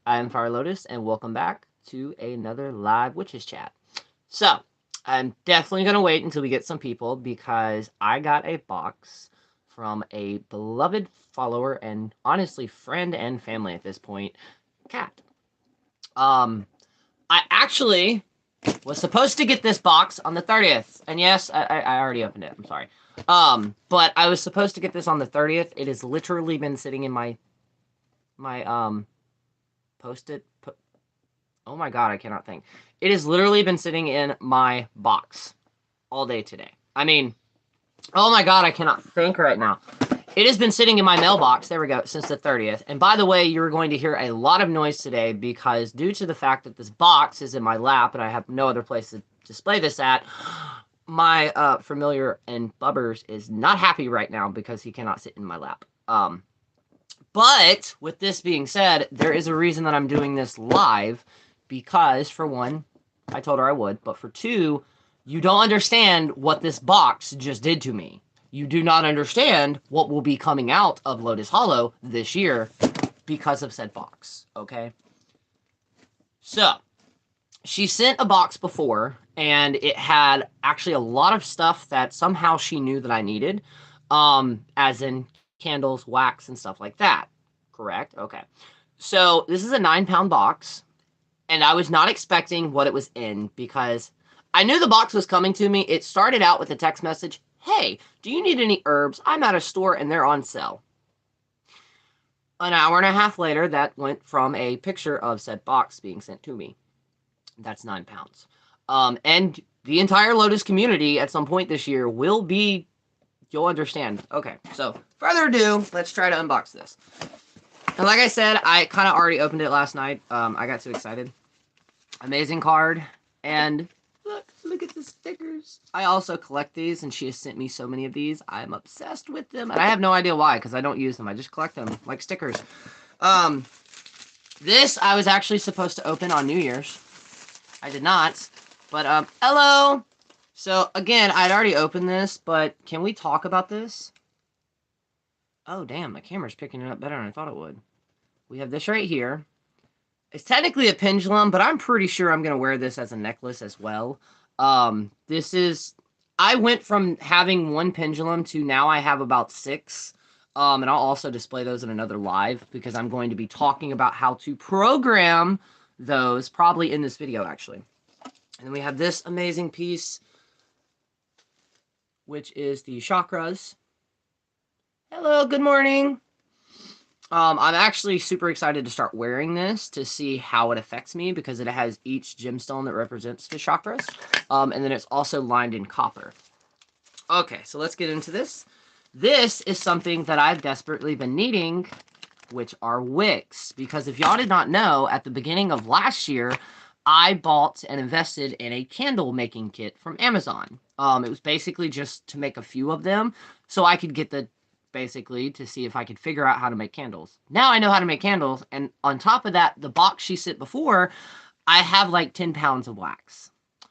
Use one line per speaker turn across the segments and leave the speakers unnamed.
I am Fire Lotus, and welcome back to another live witches chat. So, I'm definitely gonna wait until we get some people because I got a box from a beloved follower and honestly friend and family at this point, Cat. Um, I actually was supposed to get this box on the 30th, and yes, I already opened it. I'm sorry. But I was supposed to get this on the 30th. It has literally been sitting in my post-it. Oh my god, I cannot think. It has literally been sitting in my box all day today. I mean, oh my god, I cannot think right now. It has been sitting in my mailbox, there we go, since the 30th. And by the way, you're going to hear a lot of noise today because due to the fact that this box is in my lap and I have no other place to display this at, my familiar and Bubbers is not happy right now because he cannot sit in my lap. But with this being said, there is a reason that I'm doing this live because, for one, I told her I would, but for two, you don't understand what this box just did to me. You do not understand what will be coming out of Lotus Hollow this year because of said box, okay? So, she sent a box before, and it had actually a lot of stuff that somehow she knew that I needed, as in candles, wax, and stuff like that. Correct? Okay. So, this is a 9-pound box, and I was not expecting what it was in because I knew the box was coming to me. It started out with a text message, "Hey, do you need any herbs? I'm at a store and they're on sale." An hour and a half later, that went from a picture of said box being sent to me. That's 9 pounds. And the entire Lotus community at some point this year will be, you'll understand. Okay, so further ado, let's try to unbox this. And like I said, I kind of already opened it last night. I got too excited. Amazing card. And look at the stickers. I also collect these, and she has sent me so many of these. I'm obsessed with them, and I have no idea why, because I don't use them. I just collect them like stickers. This I was actually supposed to open on New Year's. I did not, but hello. So again, I'd already opened this, but can we talk about this? Oh damn, my camera's picking it up better than I thought it would. We have this right here. It's technically a pendulum, but I'm pretty sure I'm gonna wear this as a necklace as well. This is, I went from having one pendulum to now I have about 6. And I'll also display those in another live because I'm going to be talking about how to program those probably in this video actually. And then we have this amazing piece, which is the chakras. Hello, good morning. I'm actually super excited to start wearing this to see how it affects me because it has each gemstone that represents the chakras. And then it's also lined in copper. Okay, so let's get into this. This is something that I've desperately been needing, which are wicks. Because if y'all did not know, at the beginning of last year, I bought and invested in a candle making kit from Amazon. It was basically just to make a few of them so I could get the basically to see if I could figure out how to make candles. Now I know how to make candles, and on top of that, the box she sent before, I have like 10 pounds of wax.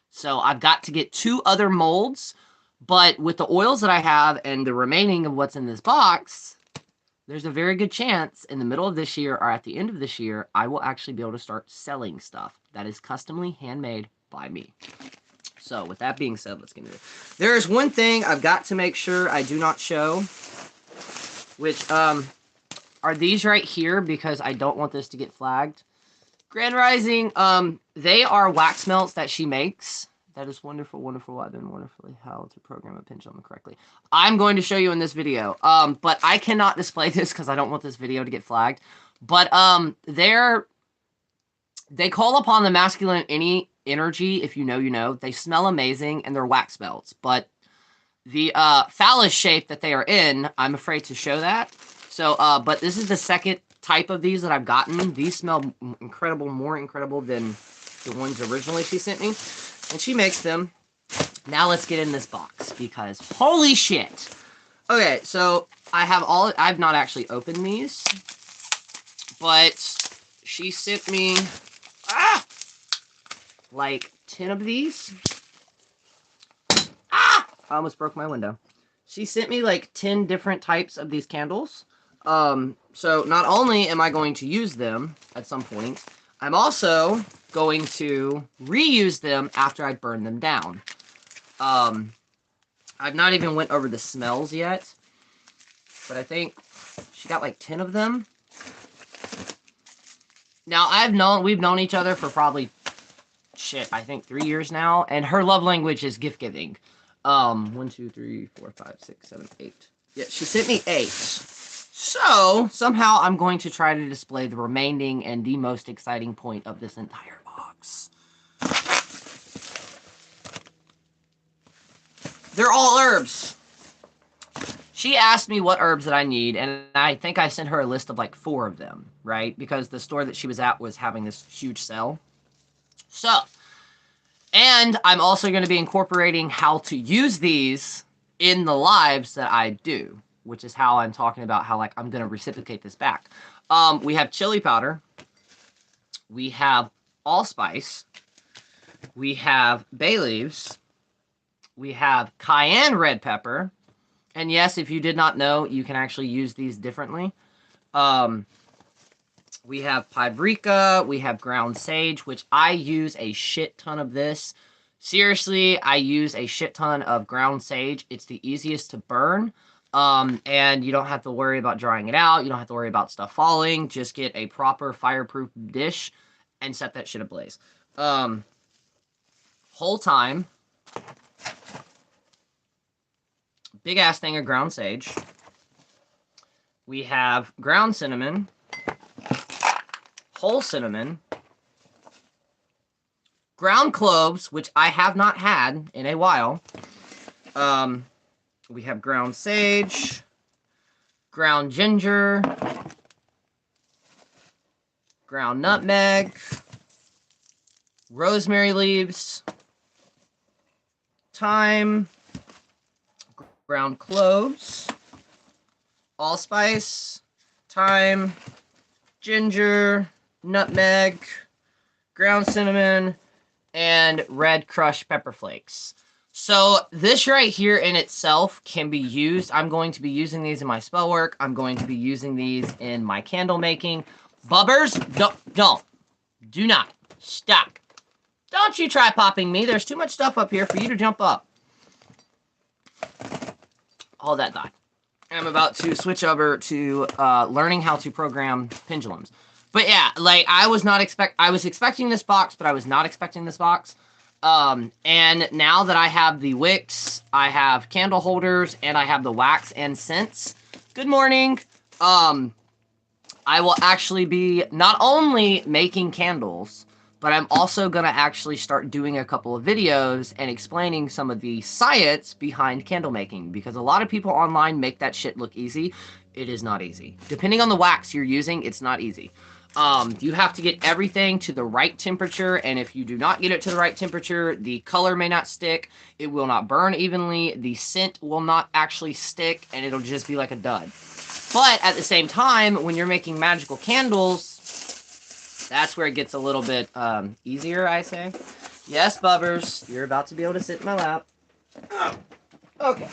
So I've got to get 2 other molds, but with the oils that I have and the remaining of what's in this box, there's a very good chance in the middle of this year or at the end of this year, I will actually be able to start selling stuff that is customly handmade by me. So with that being said, let's get into it. There is one thing I've got to make sure I do not show, which are these right here because I don't want this to get flagged. Grand Rising, they are wax melts that she makes. That is wonderful, wonderful. I've been wonderfully how to program a pendulum correctly. I'm going to show you in this video, but I cannot display this because I don't want this video to get flagged. But they call upon the masculine energy. If you know, you know. They smell amazing and they're wax melts, but the phallus shape that they are in, I'm afraid to show that. So, but this is the second type of these that I've gotten. These smell incredible, more incredible than the ones originally she sent me. And she makes them. Now let's get in this box because holy shit. Okay, so I've not actually opened these, but she sent me, like 10 of these. I almost broke my window. She sent me like 10 different types of these candles. So not only am I going to use them at some point, I'm also going to reuse them after I burn them down. I've not even went over the smells yet, but I think she got like 10 of them. Now, we've known each other for probably, I think 3 years now, and her love language is gift giving. 1, 2, 3, 4, 5, 6, 7, 8. Yeah, she sent me 8. So, somehow I'm going to try to display the remaining and the most exciting point of this entire box. They're all herbs. She asked me what herbs that I need, and I think I sent her a list of like 4 of them, right? Because the store that she was at was having this huge sale. So, and I'm also going to be incorporating how to use these in the lives that I do, which is how I'm talking about how like I'm going to reciprocate this back. We have chili powder. We have allspice. We have bay leaves. We have cayenne red pepper. And yes, if you did not know, you can actually use these differently. We have paprika, we have ground sage, which I use a shit ton of this. Seriously, I use a shit ton of ground sage. It's the easiest to burn. And you don't have to worry about drying it out. You don't have to worry about stuff falling. Just get a proper fireproof dish and set that shit ablaze. Whole thyme. Big ass thing of ground sage. We have ground cinnamon. Whole cinnamon. Ground cloves, which I have not had in a while. We have ground sage. Ground ginger. Ground nutmeg. Rosemary leaves. Thyme. Ground cloves. Allspice. Thyme. Ginger. Nutmeg. Ground cinnamon. And red crushed pepper flakes. So this right here in itself can be used. I'm going to be using these in my spell work. I'm going to be using these in my candle making. Bubbers, do not. Stop. Don't you try popping me. There's too much stuff up here for you to jump up. All that died. I'm about to switch over to learning how to program pendulums. But yeah, like I was expecting this box, but I was not expecting this box. And now that I have the wicks, I have candle holders, and I have the wax and scents. Good morning. I will actually be not only making candles, but I'm also going to actually start doing a couple of videos and explaining some of the science behind candle making, because a lot of people online make that shit look easy. It is not easy. Depending on the wax you're using, it's not easy. You have to get everything to the right temperature, and if you do not get it to the right temperature, the color may not stick, it will not burn evenly, the scent will not actually stick, and it'll just be like a dud. But at the same time, when you're making magical candles, that's where it gets a little bit easier, I say. Yes, Bubbers, you're about to be able to sit in my lap. Oh, okay.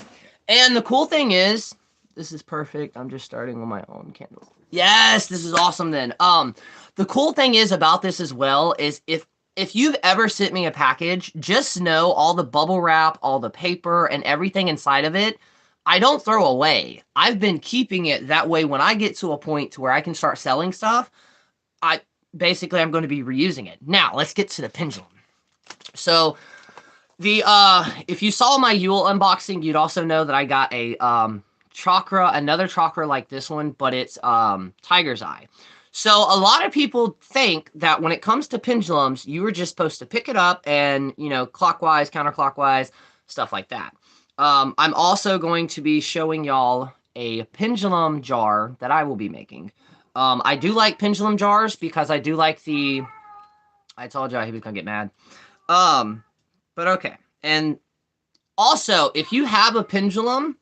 And the cool thing is, this is perfect. I'm just starting with my own candles. Yes, this is awesome then. The cool thing is about this as well is if you've ever sent me a package, just know all the bubble wrap, all the paper, and everything inside of it, I don't throw away. I've been keeping it that way. When I get to a point to where I can start selling stuff, I'm going to be reusing it. Now, let's get to the pendulum. So, if you saw my Yule unboxing, you'd also know that I got a, another chakra like this one, but it's tiger's eye. So a lot of people think that when it comes to pendulums, you were just supposed to pick it up and, clockwise, counterclockwise, stuff like that. I'm also going to be showing y'all a pendulum jar that I will be making. I do like pendulum jars because I do like I told y'all he was gonna get mad. But okay. And also, if you have a pendulum,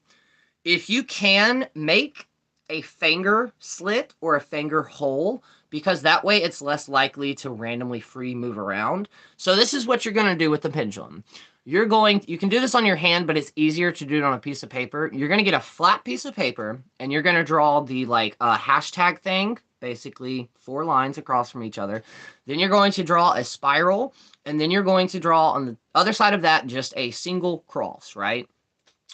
if you can, make a finger slit or a finger hole, because that way it's less likely to randomly free move around. So this is what you're going to do with the pendulum. you can do this on your hand, but it's easier to do it on a piece of paper. You're going to get a flat piece of paper, and you're going to draw the like hashtag thing, basically 4 lines across from each other. Then you're going to draw a spiral, and then you're going to draw on the other side of that just a single cross, right?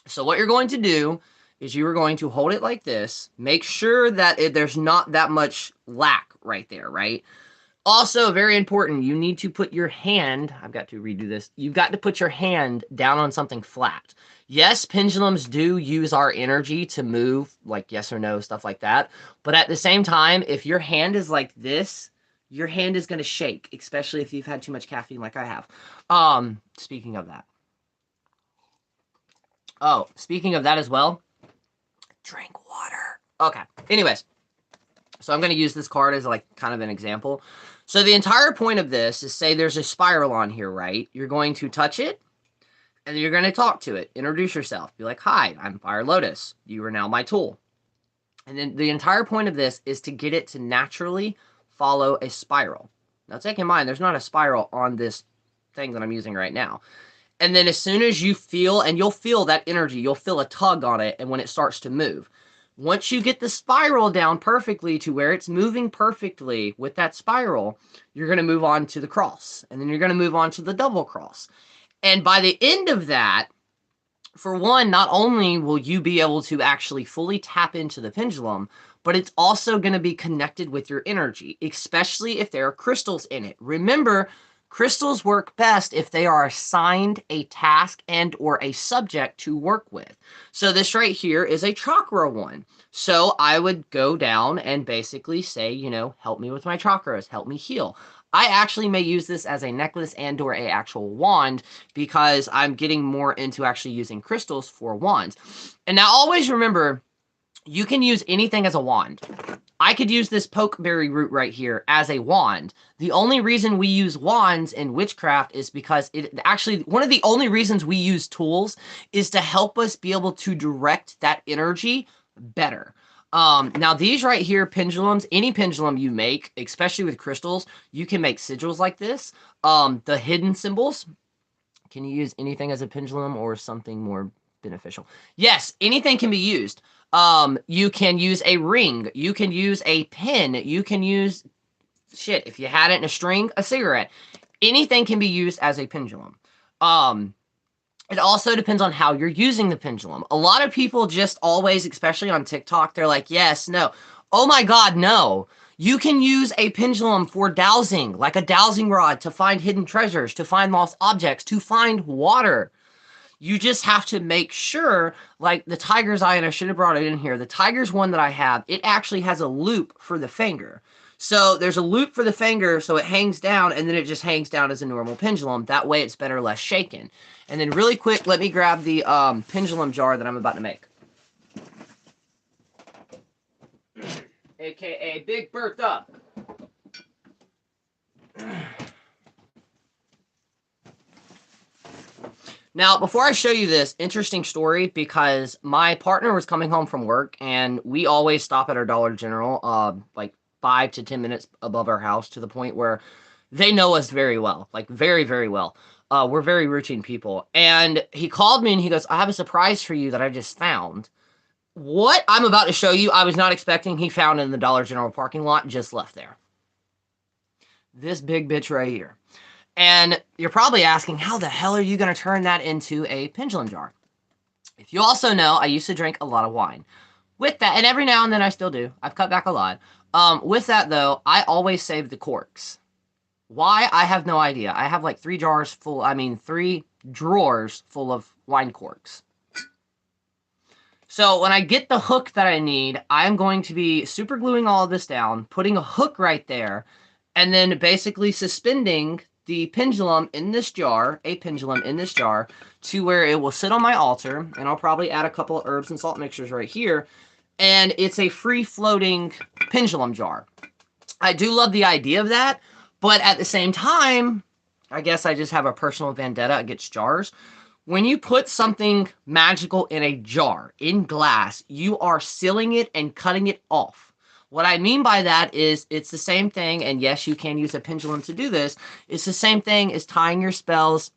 So what you're going to do is you are going to hold it like this. Make sure that there's not that much lack right there, right? Also, very important, you need to put your hand, I've got to redo this, you've got to put your hand down on something flat. Yes, pendulums do use our energy to move, like yes or no, stuff like that. But at the same time, if your hand is like this, your hand is going to shake, especially if you've had too much caffeine like I have. Speaking of that. Oh, speaking of that as well, drink water. Okay, anyways. So I'm going to use this card as like kind of an example. So the entire point of this is, say there's a spiral on here, right? You're going to touch it, and then you're going to talk to it. Introduce yourself. Be like, hi, I'm Fire Lotus. You are now my tool. And then the entire point of this is to get it to naturally follow a spiral. Now take in mind, there's not a spiral on this thing that I'm using right now. And then as soon as you feel, and you'll feel that energy, you'll feel a tug on it, and when it starts to move. Once you get the spiral down perfectly to where it's moving perfectly with that spiral, you're going to move on to the cross. And then you're going to move on to the double cross. And by the end of that, for one, not only will you be able to actually fully tap into the pendulum, but it's also going to be connected with your energy, especially if there are crystals in it. Remember, crystals work best if they are assigned a task and or a subject to work with. So this right here is a chakra one. So I would go down and basically say, you know, help me with my chakras, help me heal. I actually may use this as a necklace and or a actual wand because I'm getting more into actually using crystals for wands. And now always remember, you can use anything as a wand. I could use this pokeberry root right here as a wand. The only reason we use wands in witchcraft is because it actually, one of the only reasons we use tools is to help us be able to direct that energy better. Now these right here, pendulums, any pendulum you make, especially with crystals, you can make sigils like this. The hidden symbols, can you use anything as a pendulum or something more beneficial? Yes, anything can be used. You can use a ring, you can use a pin, you can use, shit, if you had it in a string, a cigarette. Anything can be used as a pendulum. It also depends on how you're using the pendulum. A lot of people just always, especially on TikTok, they're like, yes, no. Oh my God, no. You can use a pendulum for dowsing, like a dowsing rod, to find hidden treasures, to find lost objects, to find water. You just have to make sure, like the tiger's eye, and I should have brought it in here. The tiger's one that I have, it actually has a loop for the finger. So there's a loop for the finger, so it hangs down, and then it just hangs down as a normal pendulum. That way it's better, less shaken. And then really quick, let me grab the pendulum jar that I'm about to make. AKA Big Bertha. Now, before I show you this, interesting story, because my partner was coming home from work, and we always stop at our Dollar General, like 5 to 10 minutes above our house, to the point where they know us very well, like very, very well. We're very routine people. And he called me and he goes, I have a surprise for you that I just found. What I'm about to show you, I was not expecting. He found in the Dollar General parking lot, just left there. This big bitch right here. And you're probably asking, how the hell are you going to turn that into a pendulum jar? If you also know, I used to drink a lot of wine. With that, and every now and then I still do. I've cut back a lot. With that, though, I always save the corks. Why? I have no idea. I have like 3 drawers full of wine corks. So when I get the hook that I need, I'm going to be super gluing all of this down, putting a hook right there, and then basically suspending the pendulum in this jar, to where it will sit on my altar, and I'll probably add a couple of herbs and salt mixtures right here, and it's a free-floating pendulum jar. I do love the idea of that, but at the same time, I guess I just have a personal vendetta against jars. When you put something magical in a jar, in glass, you are sealing it and cutting it off. What I mean by that is it's the same thing, and yes, you can use a pendulum to do this. It's the same thing as tying your spells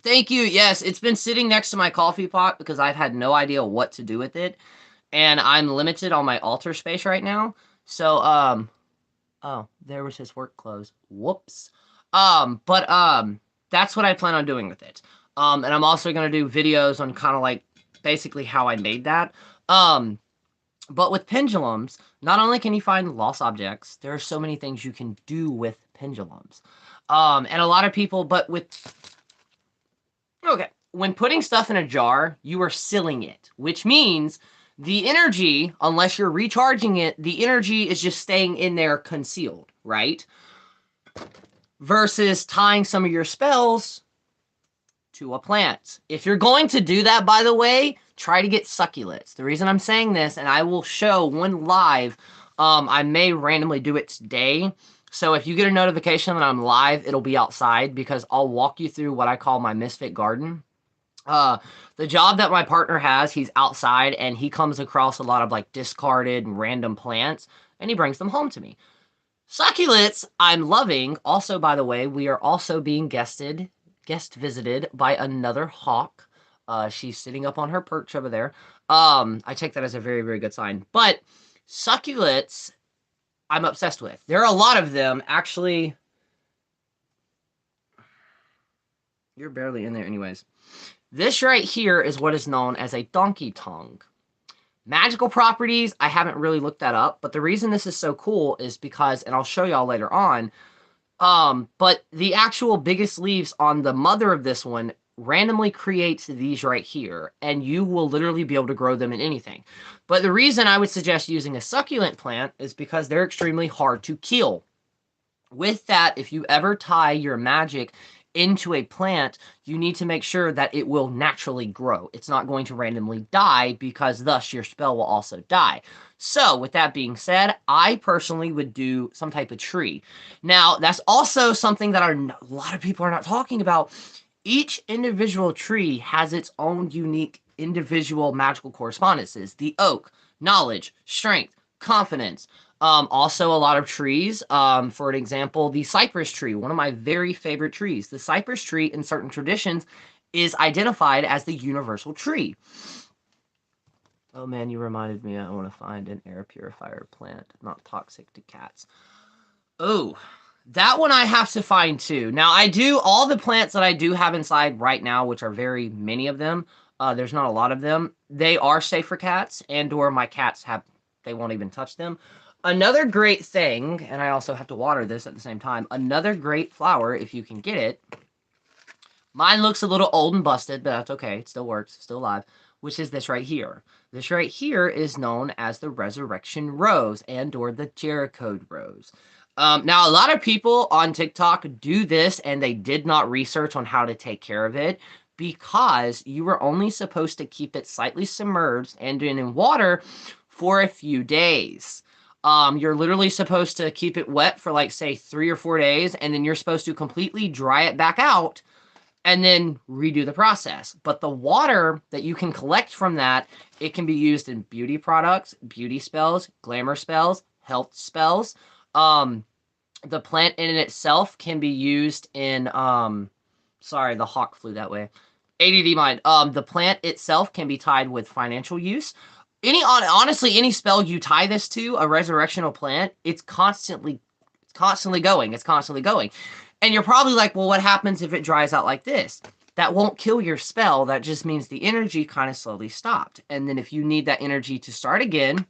Thank you. Yes, it's been sitting next to my coffee pot because I've had no idea what to do with it, and I'm limited on my altar space right now. So, oh, there was his work clothes. Whoops. But that's what I plan on doing with it. And I'm also gonna do videos on kind of like basically how I made that. Um, but with pendulums, not only can you find lost objects, there are so many things you can do with pendulums. And a lot of people, but with okay, when putting stuff in a jar, you are sealing it, which means the energy, unless you're recharging it, the energy is just staying in there concealed, right? Versus tying some of your spells to a plant. If you're going to do that, by the way, try to get succulents. The reason I'm saying this, and I will show one live, I may randomly do it today. So if you get a notification that I'm live, it'll be outside because I'll walk you through what I call my misfit garden. The job that my partner has, he's outside and he comes across a lot of like discarded and random plants and he brings them home to me. Succulents, I'm loving. Also, by the way, we are also being guest visited by another hawk. She's sitting up on her perch over there. I take that as a very, very good sign. But succulents, I'm obsessed with. There are a lot of them. Actually, you're barely in there anyways. This right here is what is known as a donkey tongue. Magical properties, I haven't really looked that up, but the reason this is so cool is because, and I'll show y'all later on, but the actual biggest leaves on the mother of this one randomly creates these right here, and you will literally be able to grow them in anything. But the reason I would suggest using a succulent plant is because they're extremely hard to kill. With that, if you ever tie your magic into a plant, you need to make sure that it will naturally grow. It's not going to randomly die because thus your spell will also die. So with that being said, I personally would do some type of tree. Now, that's also something that a lot of people are not talking about. Each individual tree has its own unique individual magical correspondences. The oak, knowledge, strength, confidence. Also, a lot of trees. For an example, the cypress tree, one of my very favorite trees. The cypress tree, in certain traditions, is identified as the universal tree. Oh man, you reminded me. I want to find an air purifier plant, not toxic to cats. Oh, that one I have to find too. Now, I do all the plants that I do have inside right now, which are very many of them. There's not a lot of them. They are safe for cats, and/or my cats they won't even touch them. Another great thing, and I also have to water this at the same time, another great flower, if you can get it, mine looks a little old and busted, but that's okay, it still works, still alive, which is this right here. This right here is known as the Resurrection Rose, and/or the Jericho Rose. Now, a lot of people on TikTok do this, and they did not research on how to take care of it, because you were only supposed to keep it slightly submerged and in water for a few days. You're literally supposed to keep it wet for like, say, 3 or 4 days, and then you're supposed to completely dry it back out and then redo the process. But the water that you can collect from that, it can be used in beauty products, beauty spells, glamour spells, health spells. The plant in itself can be used in, sorry, the hawk flew that way. ADD mind. The plant itself can be tied with financial use. Honestly, any spell you tie this to, a resurrectional plant, it's constantly going. It's constantly going. And you're probably like, well, what happens if it dries out like this? That won't kill your spell. That just means the energy kind of slowly stopped. And then if you need that energy to start again,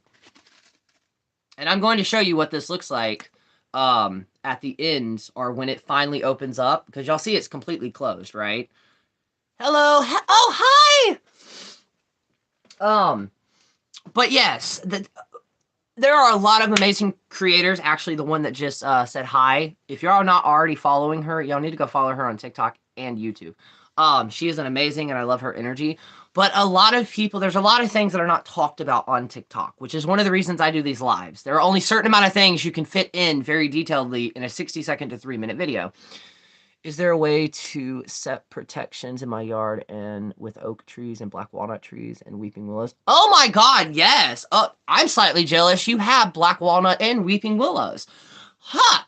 and I'm going to show you what this looks like at the end, or when it finally opens up, because y'all see it's completely closed, right? Hello. Oh, hi. But yes, there are a lot of amazing creators. Actually, the one that just said hi. If y'all are not already following her, y'all need to go follow her on TikTok and YouTube. She is an amazing, and I love her energy. But a lot of people, there's a lot of things that are not talked about on TikTok, which is one of the reasons I do these lives. There are only a certain amount of things you can fit in very detailedly in a 60-second to 3-minute video. Is there a way to set protections in my yard and with oak trees and black walnut trees and weeping willows? Oh my god, yes! I'm slightly jealous. You have black walnut and weeping willows. Ha!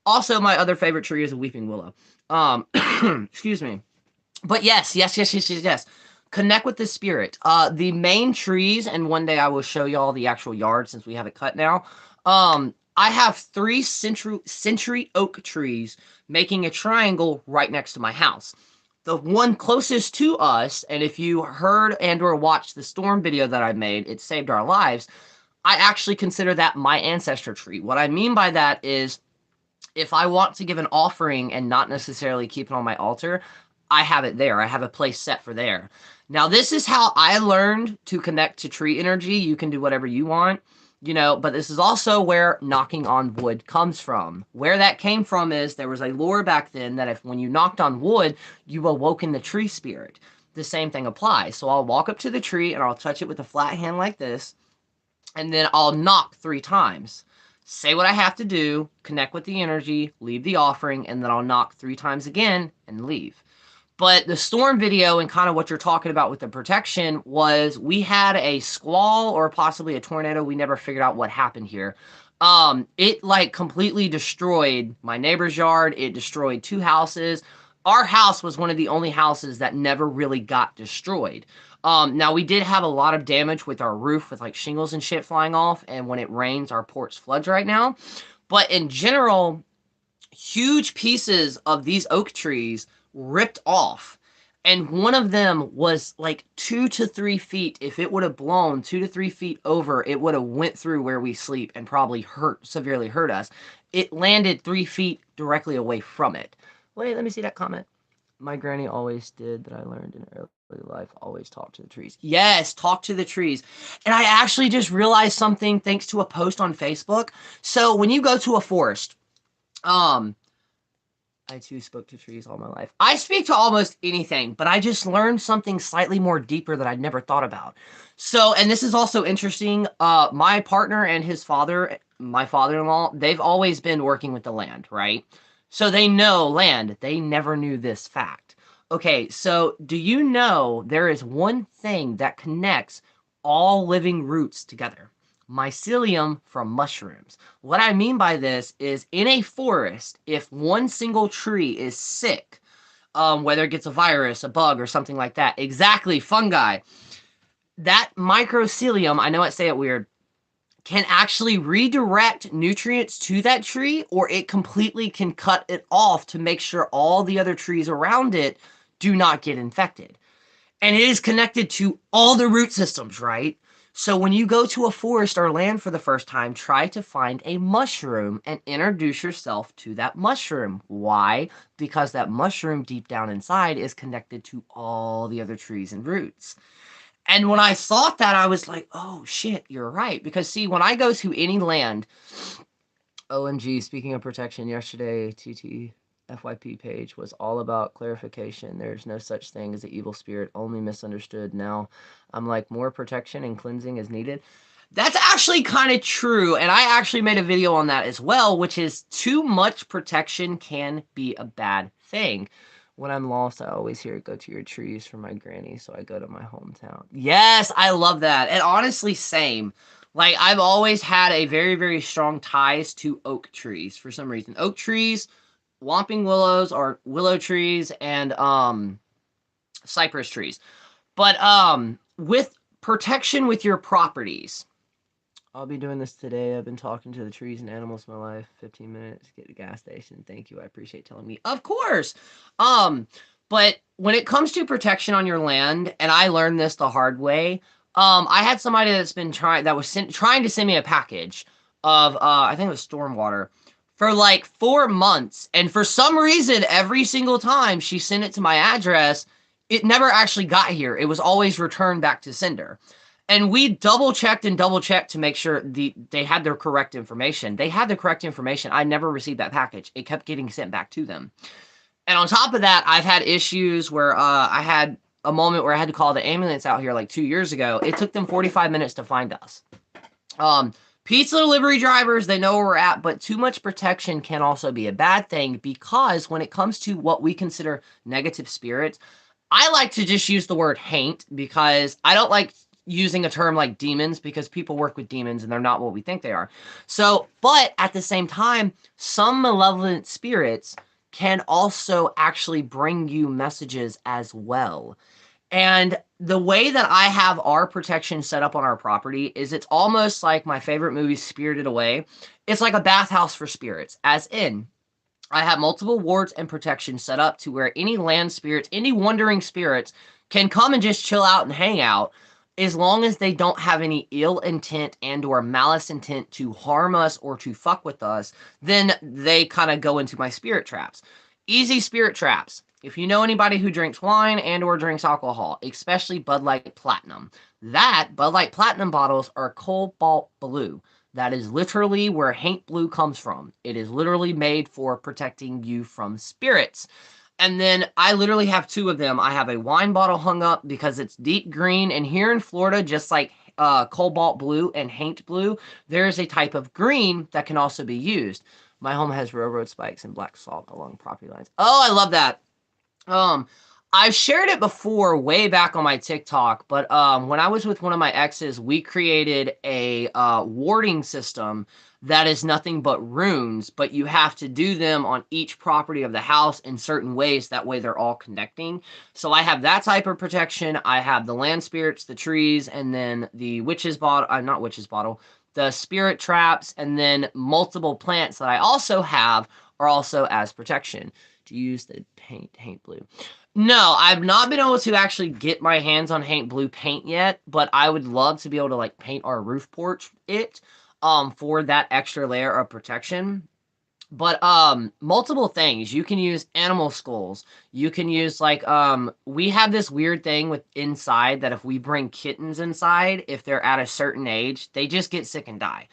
Also, my other favorite tree is a weeping willow. Excuse me. But yes. Connect with the spirit. The main trees, and one day I will show y'all the actual yard since we have it cut now. I have 3 century oak trees making a triangle right next to my house. The one closest to us, and if you heard and or watched the storm video that I made, it saved our lives. I actually consider that my ancestor tree. What I mean by that is if I want to give an offering and not necessarily keep it on my altar, I have it there. I have a place set for there. Now, this is how I learned to connect to tree energy. You can do whatever you want, but this is also where knocking on wood comes from. Where that came from is there was a lore back then that if when you knocked on wood, you awoken the tree spirit. The same thing applies. So I'll walk up to the tree and I'll touch it with a flat hand like this, and then I'll knock 3 times. Say what I have to do, connect with the energy, leave the offering, and then I'll knock 3 times again and leave. But the storm video and kind of what you're talking about with the protection was we had a squall or possibly a tornado. We never figured out what happened here. It like completely destroyed my neighbor's yard. It destroyed 2 houses. Our house was one of the only houses that never really got destroyed. Now we did have a lot of damage with our roof with like shingles and shit flying off. And when it rains, our porch floods right now. But in general, huge pieces of these oak trees ripped off. And one of them was like 2 to 3 feet. If it would have blown 2 to 3 feet over, it would have went through where we sleep and probably severely hurt us. It landed 3 feet directly away from it. Wait, let me see that comment. My granny always did that I learned in early life. Always talk to the trees. Yes, talk to the trees. And I actually just realized something thanks to a post on Facebook. So when you go to a forest, I too spoke to trees all my life. I speak to almost anything, but I just learned something slightly more deeper that I'd never thought about. So, and this is also interesting. My partner and his father, my father-in-law, they've always been working with the land, right? So they know land. They never knew this fact. Okay, so do you know there is one thing that connects all living roots together? Mycelium from mushrooms. What I mean by this is in a forest, if one single tree is sick, whether it gets a virus, a bug, or something like that, exactly, fungi, that mycelium, I know I say it weird, can actually redirect nutrients to that tree, or it completely can cut it off to make sure all the other trees around it do not get infected. And it is connected to all the root systems, right? So when you go to a forest or land for the first time, try to find a mushroom and introduce yourself to that mushroom. Why? Because that mushroom deep down inside is connected to all the other trees and roots. And when I thought that, I was like, oh shit, you're right. Because see, when I go to any land, OMG, speaking of protection, yesterday, TT FYP page was all about clarification. There's no such thing as an evil spirit, only misunderstood. Now I'm like, more protection and cleansing is needed. That's actually kind of true, and I actually made a video on that as well, which is too much protection can be a bad thing. When I'm lost, I always hear go to your trees from my granny, so I go to my hometown. Yes, I love that. And honestly, same. Like, I've always had a very, very strong ties to oak trees for some reason. Oak trees, whomping willows or willow trees, and cypress trees. But with protection with your properties, I'll be doing this today. I've been talking to the trees and animals in my life. 15 minutes, get to the gas station. Thank you. I appreciate telling me. Of course. But when it comes to protection on your land, and I learned this the hard way, I had somebody that's been trying to send me a package of I think it was stormwater for like 4 months, and for some reason, every single time she sent it to my address, it never actually got here. It was always returned back to sender. And we double-checked to make sure they had their correct information. They had the correct information. I never received that package. It kept getting sent back to them. And on top of that, I've had issues where I had a moment where I had to call the ambulance out here like 2 years ago. It took them 45 minutes to find us. Pizza delivery drivers, they know where we're at, but too much protection can also be a bad thing, because when it comes to what we consider negative spirits, I like to just use the word haint, because I don't like using a term like demons, because people work with demons and they're not what we think they are. So, but at the same time, some malevolent spirits can also actually bring you messages as well. And the way that I have our protection set up on our property is it's almost like my favorite movie, Spirited Away. It's like a bathhouse for spirits, as in, I have multiple wards and protection set up to where any land spirits, any wandering spirits can come and just chill out and hang out as long as they don't have any ill intent and or malice intent to harm us or to fuck with us, then they kind of go into my spirit traps. Easy spirit traps. If you know anybody who drinks wine and or drinks alcohol, especially Bud Light Platinum, that Bud Light Platinum bottles are cobalt blue. That is literally where Haint Blue comes from. It is literally made for protecting you from spirits. And then I literally have two of them. I have a wine bottle hung up because it's deep green. And here in Florida, just like cobalt blue and Haint Blue, there is a type of green that can also be used. My home has railroad spikes and black salt along property lines. Oh, I love that. I've shared it before way back on my TikTok, but when I was with one of my exes, we created a warding system that is nothing but runes, but you have to do them on each property of the house in certain ways. That way they're all connecting. So I have that type of protection. I have the land spirits, the trees, and then the witch's bottle, not witch's bottle, the spirit traps, and then multiple plants that I also have are also as protection. To use the Haint Blue. No, I've not been able to actually get my hands on Haint Blue paint yet, but I would love to be able to like paint our roof porch for that extra layer of protection. But multiple things. You can use animal skulls. You can use like we have this weird thing with inside that if we bring kittens inside, if they're at a certain age, they just get sick and die.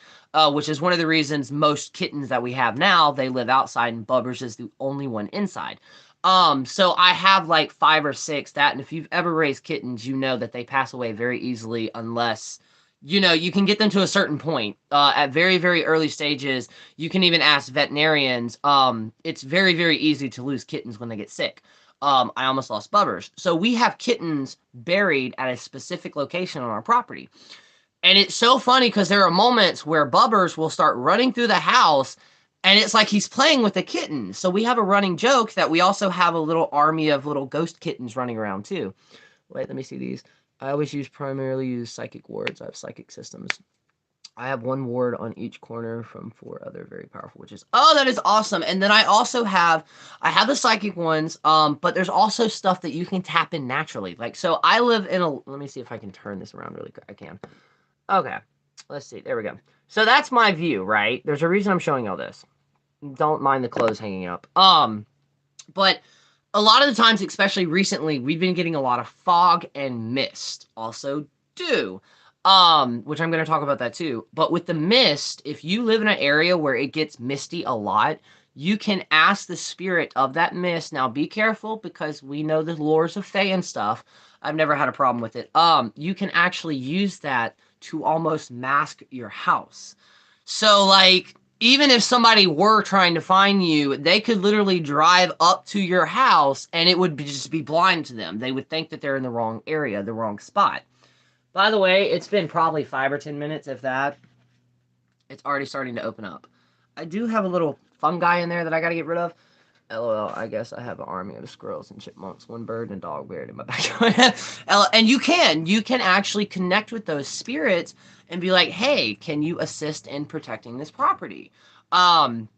Which is one of the reasons most kittens that we have now, they live outside and Bubbers is the only one inside. So I have like 5 or 6 that, and if you've ever raised kittens, you know that they pass away very easily unless, you know, you can get them to a certain point. At very, very early stages, you can even ask veterinarians. It's very, very easy to lose kittens when they get sick. I almost lost Bubbers. So we have kittens buried at a specific location on our property. And it's so funny because there are moments where Bubbers will start running through the house and it's like he's playing with the kitten. So we have a running joke that we also have a little army of little ghost kittens running around too. Wait, let me see these. I always primarily use psychic wards. I have psychic systems. I have 1 ward on each corner from 4 other very powerful witches. Oh, that is awesome. And then I also have, I have the psychic ones, but there's also stuff that you can tap in naturally. Like, so I live in a, let me see if I can turn this around really quick. I can. Okay, let's see. There we go. So that's my view, right? There's a reason I'm showing all this. Don't mind the clothes hanging up. But a lot of the times, especially recently, we've been getting a lot of fog and mist. Also dew. Which I'm going to talk about that too. But with the mist, if you live in an area where it gets misty a lot, you can ask the spirit of that mist. Now, be careful because we know the lores of Fae and stuff. I've never had a problem with it. You can actually use that to almost mask your house. So, like, even if somebody were trying to find you, they could literally drive up to your house and it would just be blind to them. They would think that they're in the wrong area, the wrong spot. By the way, it's been probably 5 or 10 minutes, if that. It's already starting to open up. I do have a little fungi in there that I gotta get rid of. LOL, I guess I have an army of squirrels and chipmunks, 1 bird and a dog buried in my backyard. And you can actually connect with those spirits and be like, hey, can you assist in protecting this property? On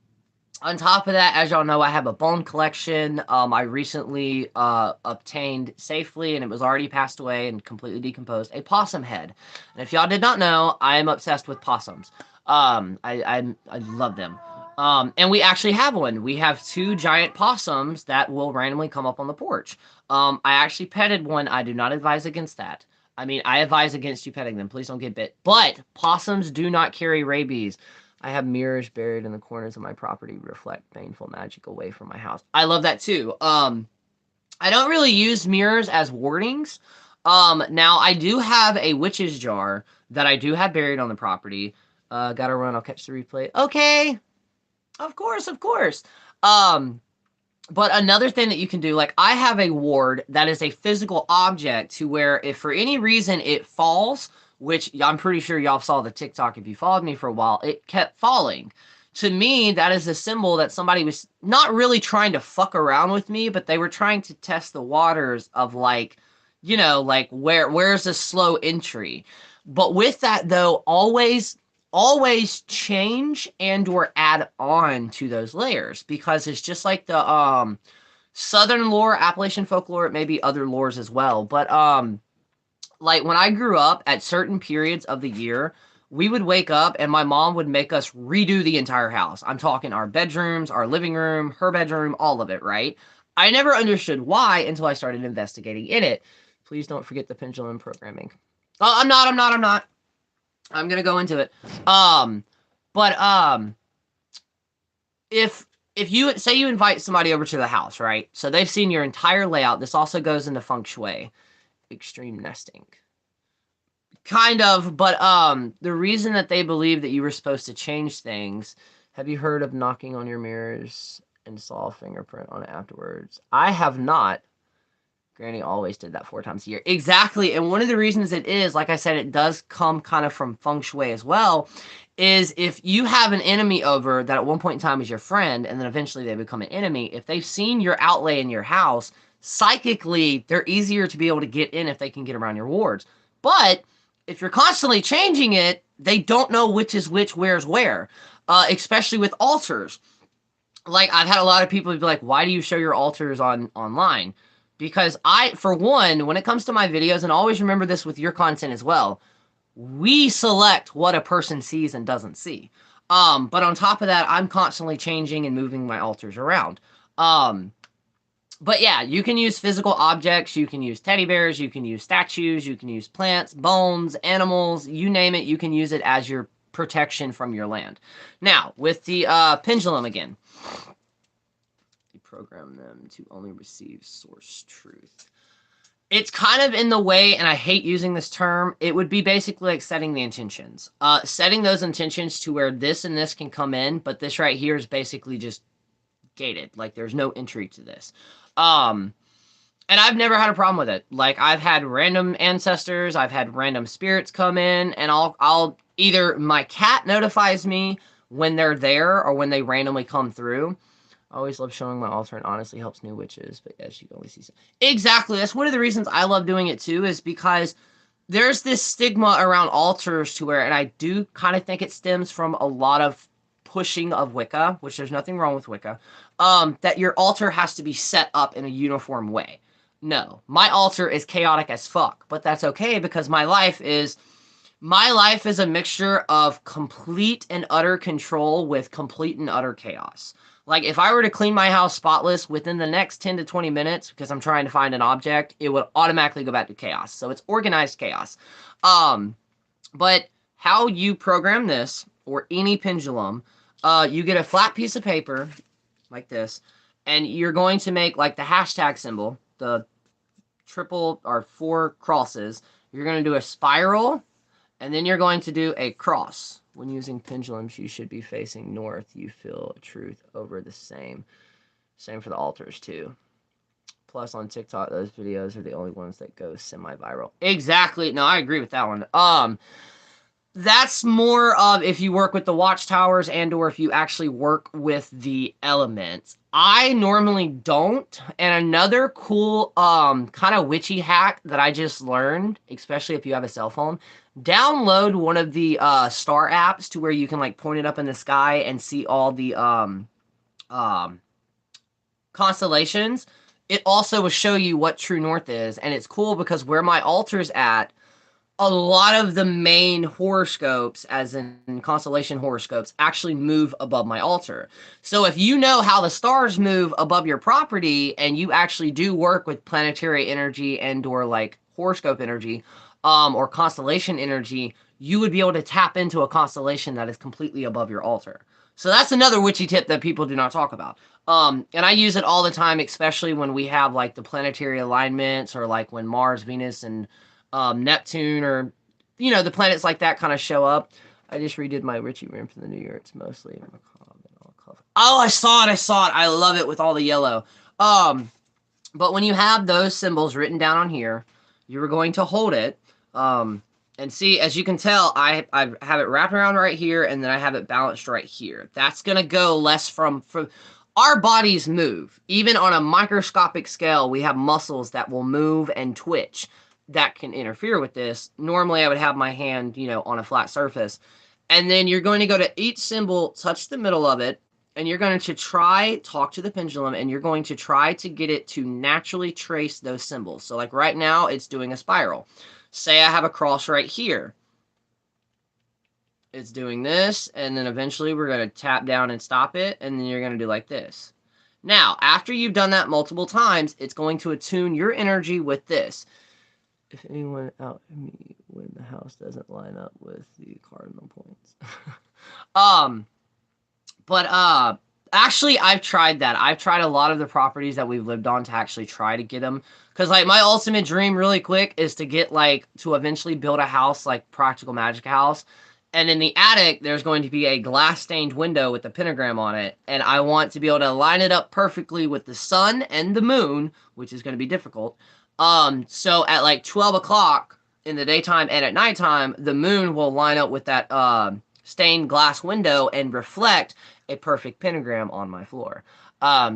top of that, as y'all know, I have a bone collection. I recently obtained safely, and it was already passed away and completely decomposed, a possum head. And if y'all did not know, I am obsessed with possums. I love them. And we actually have one. We have 2 giant possums that will randomly come up on the porch. I actually petted one. I do not advise against that. I mean, I advise against you petting them. Please don't get bit. But possums do not carry rabies. I have mirrors buried in the corners of my property reflect baneful magic away from my house. I love that too. I don't really use mirrors as wardings. Now I do have a witch's jar that I do have buried on the property. Gotta run. I'll catch the replay. Okay. Of course, of course. But another thing that you can do, like I have a ward that is a physical object to where if for any reason it falls, which I'm pretty sure y'all saw the TikTok if you followed me for a while, it kept falling. To me, that is a symbol that somebody was not really trying to fuck around with me, but they were trying to test the waters of like, you know, like where's a slow entry. But with that though, always change and or add on to those layers, because it's just like the Southern lore, Appalachian folklore, it may be other lores as well. But like when I grew up, at certain periods of the year, we would wake up and my mom would make us redo the entire house. I'm talking our bedrooms, our living room, her bedroom, all of it, right? I never understood why until I started investigating in it. Please don't forget the pendulum programming. Oh, I'm not. I'm gonna go into it. But if you say you invite somebody over to the house, right? So they've seen your entire layout. This also goes into feng shui, extreme nesting. Kind of, but the reason that they believe that you were supposed to change things, have you heard of knocking on your mirrors and saw a fingerprint on it afterwards? I have not. Granny always did that 4 times a year. Exactly, and one of the reasons it is, like I said, it does come kind of from feng shui as well, is if you have an enemy over that at one point in time is your friend, and then eventually they become an enemy, if they've seen your outlay in your house, psychically, they're easier to be able to get in if they can get around your wards. But if you're constantly changing it, they don't know which is which, where's where, especially with altars. Like, I've had a lot of people be like, why do you show your altars online? Because for one, when it comes to my videos, and always remember this with your content as well, we select what a person sees and doesn't see. But on top of that, I'm constantly changing and moving my altars around. But yeah, you can use physical objects, you can use teddy bears, you can use statues, you can use plants, bones, animals, you name it, you can use it as your protection from your land. Now, with the pendulum again. Program them to only receive source truth. It's kind of in the way, and I hate using this term, it would be basically like setting the intentions. Setting those intentions to where this and this can come in, but this right here is basically just gated. Like, there's no entry to this. And I've never had a problem with it. Like, I've had random ancestors, I've had random spirits come in, and I'll either my cat notifies me when they're there or when they randomly come through. I always love showing my altar, and honestly helps new witches, but yes, you can always see some. Exactly, that's one of the reasons I love doing it too, is because there's this stigma around altars to where, and I do kind of think it stems from a lot of pushing of Wicca, which there's nothing wrong with Wicca, that your altar has to be set up in a uniform way. No, my altar is chaotic as fuck, but that's okay because my life is a mixture of complete and utter control with complete and utter chaos. Like, if I were to clean my house spotless within the next 10 to 20 minutes, because I'm trying to find an object, it would automatically go back to chaos. So it's organized chaos. But how you program this, or any pendulum, you get a flat piece of paper, like this, and you're going to make, like, the hashtag symbol, the triple or 4 crosses. You're going to do a spiral, and then you're going to do a cross. When using pendulums, you should be facing north. You feel truth over the same. Same for the altars, too. Plus, on TikTok, those videos are the only ones that go semi-viral. Exactly. No, I agree with that one. That's more of if you work with the watchtowers and or if you actually work with the elements. I normally don't. And another cool kind of witchy hack that I just learned, especially if you have a cell phone, download one of the star apps to where you can like point it up in the sky and see all the constellations. It also will show you what true north is, and it's cool because where my altar's at, a lot of the main horoscopes, as in constellation horoscopes, actually move above my altar. So if you know how the stars move above your property and you actually do work with planetary energy and or like horoscope energy, or constellation energy, you would be able to tap into a constellation that is completely above your altar. So that's another witchy tip that people do not talk about. And I use it all the time, especially when we have like the planetary alignments or like when Mars, Venus, and Neptune or, you know, the planets like that kind of show up. I just redid my Richie room for the new year. It's mostly oh, I saw it. I love it with all the yellow. But when you have those symbols written down on here, you're going to hold it. And see, as you can tell, I have it wrapped around right here, and then I have it balanced right here. That's going to go less from our bodies move. Even on a microscopic scale, we have muscles that will move and twitch that can interfere with this. Normally, I would have my hand, on a flat surface. And then you're going to go to each symbol, touch the middle of it, and you're going to talk to the pendulum, and you're going to try to get it to naturally trace those symbols. So like right now, it's doing a spiral. Say I have a cross right here. It's doing this, and then eventually we're going to tap down and stop it, and then you're going to do like this. Now, after you've done that multiple times, it's going to attune your energy with this. If anyone out me when the house doesn't line up with the cardinal points. But actually, I've tried that. I've tried a lot of the properties that we've lived on to actually try to get them. Because, like, my ultimate dream really quick is to get, like, to eventually build a house, like, Practical Magic house. And in the attic, there's going to be a glass-stained window with a pentagram on it. And I want to be able to line it up perfectly with the sun and the moon, which is going to be difficult. So at, like, 12 o'clock in the daytime and at nighttime, the moon will line up with that, stained glass window and reflect a perfect pentagram on my floor.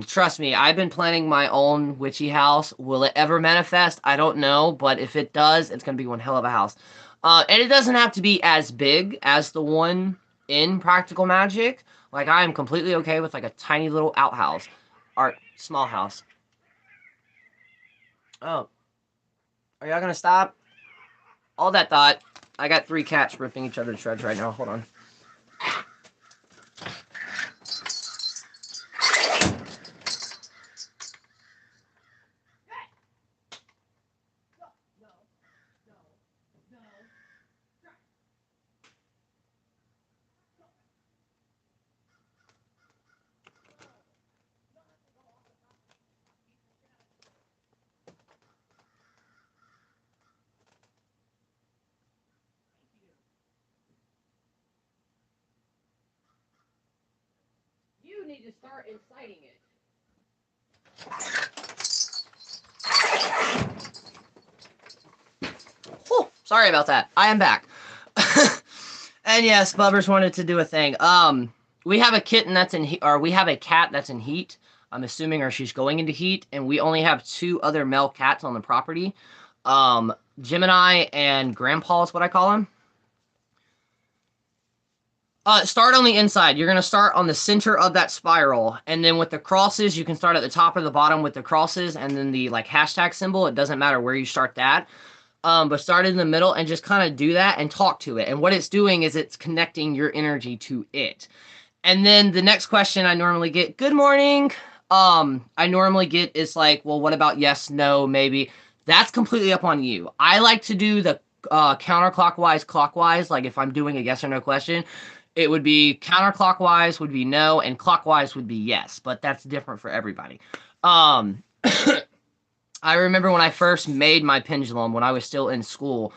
Trust me, I've been planning my own witchy house. Will it ever manifest? I don't know, but if it does, it's going to be one hell of a house. And it doesn't have to be as big as the one in Practical Magic. Like, I am completely okay with, like, a tiny little outhouse. Or small house. Oh. Are y'all going to stop? All that thought. I got 3 cats ripping each other to shreds right now. Hold on. You need to start inciting it. Whew, sorry about that. I am back. And yes, Bubbers wanted to do a thing. We have a kitten that's in heat, or we have a cat that's in heat. I'm assuming, or she's going into heat, and we only have 2 other male cats on the property. Gemini and Grandpa is what I call him. Start on the inside. You're going to start on the center of that spiral, and then with the crosses, you can start at the top or the bottom with the crosses, and then the, like, hashtag symbol. It doesn't matter where you start that. But start in the middle and just kind of do that and talk to it. And what it's doing is it's connecting your energy to it. And then the next question I normally get, good morning. I normally get is like, well, what about yes, no, maybe? That's completely up on you. I like to do the counterclockwise, clockwise. Like if I'm doing a yes or no question, it would be counterclockwise would be no, and clockwise would be yes. But that's different for everybody. I remember when I first made my pendulum when I was still in school,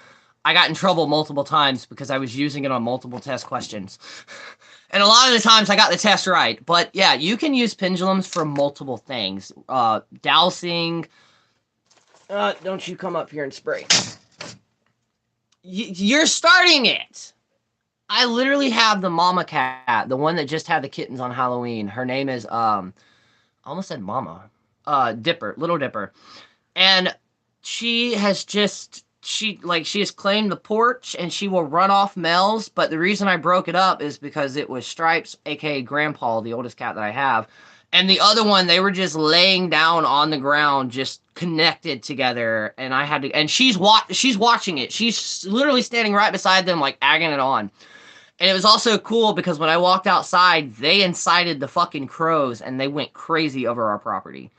I got in trouble multiple times because I was using it on multiple test questions. And a lot of the times I got the test right. But yeah, you can use pendulums for multiple things. Dowsing. Don't you come up here and spray. You're starting it. I literally have the mama cat, the one that just had the kittens on Halloween. Her name is, I almost said mama. Dipper, Little Dipper. And she has claimed the porch and she will run off males. But the reason I broke it up is because it was Stripes, aka Grandpa, the oldest cat that I have. And the other one, they were just laying down on the ground, just connected together. And I had to, and she's watching it. She's literally standing right beside them, like egging it on. And it was also cool because when I walked outside, they incited the fucking crows and they went crazy over our property.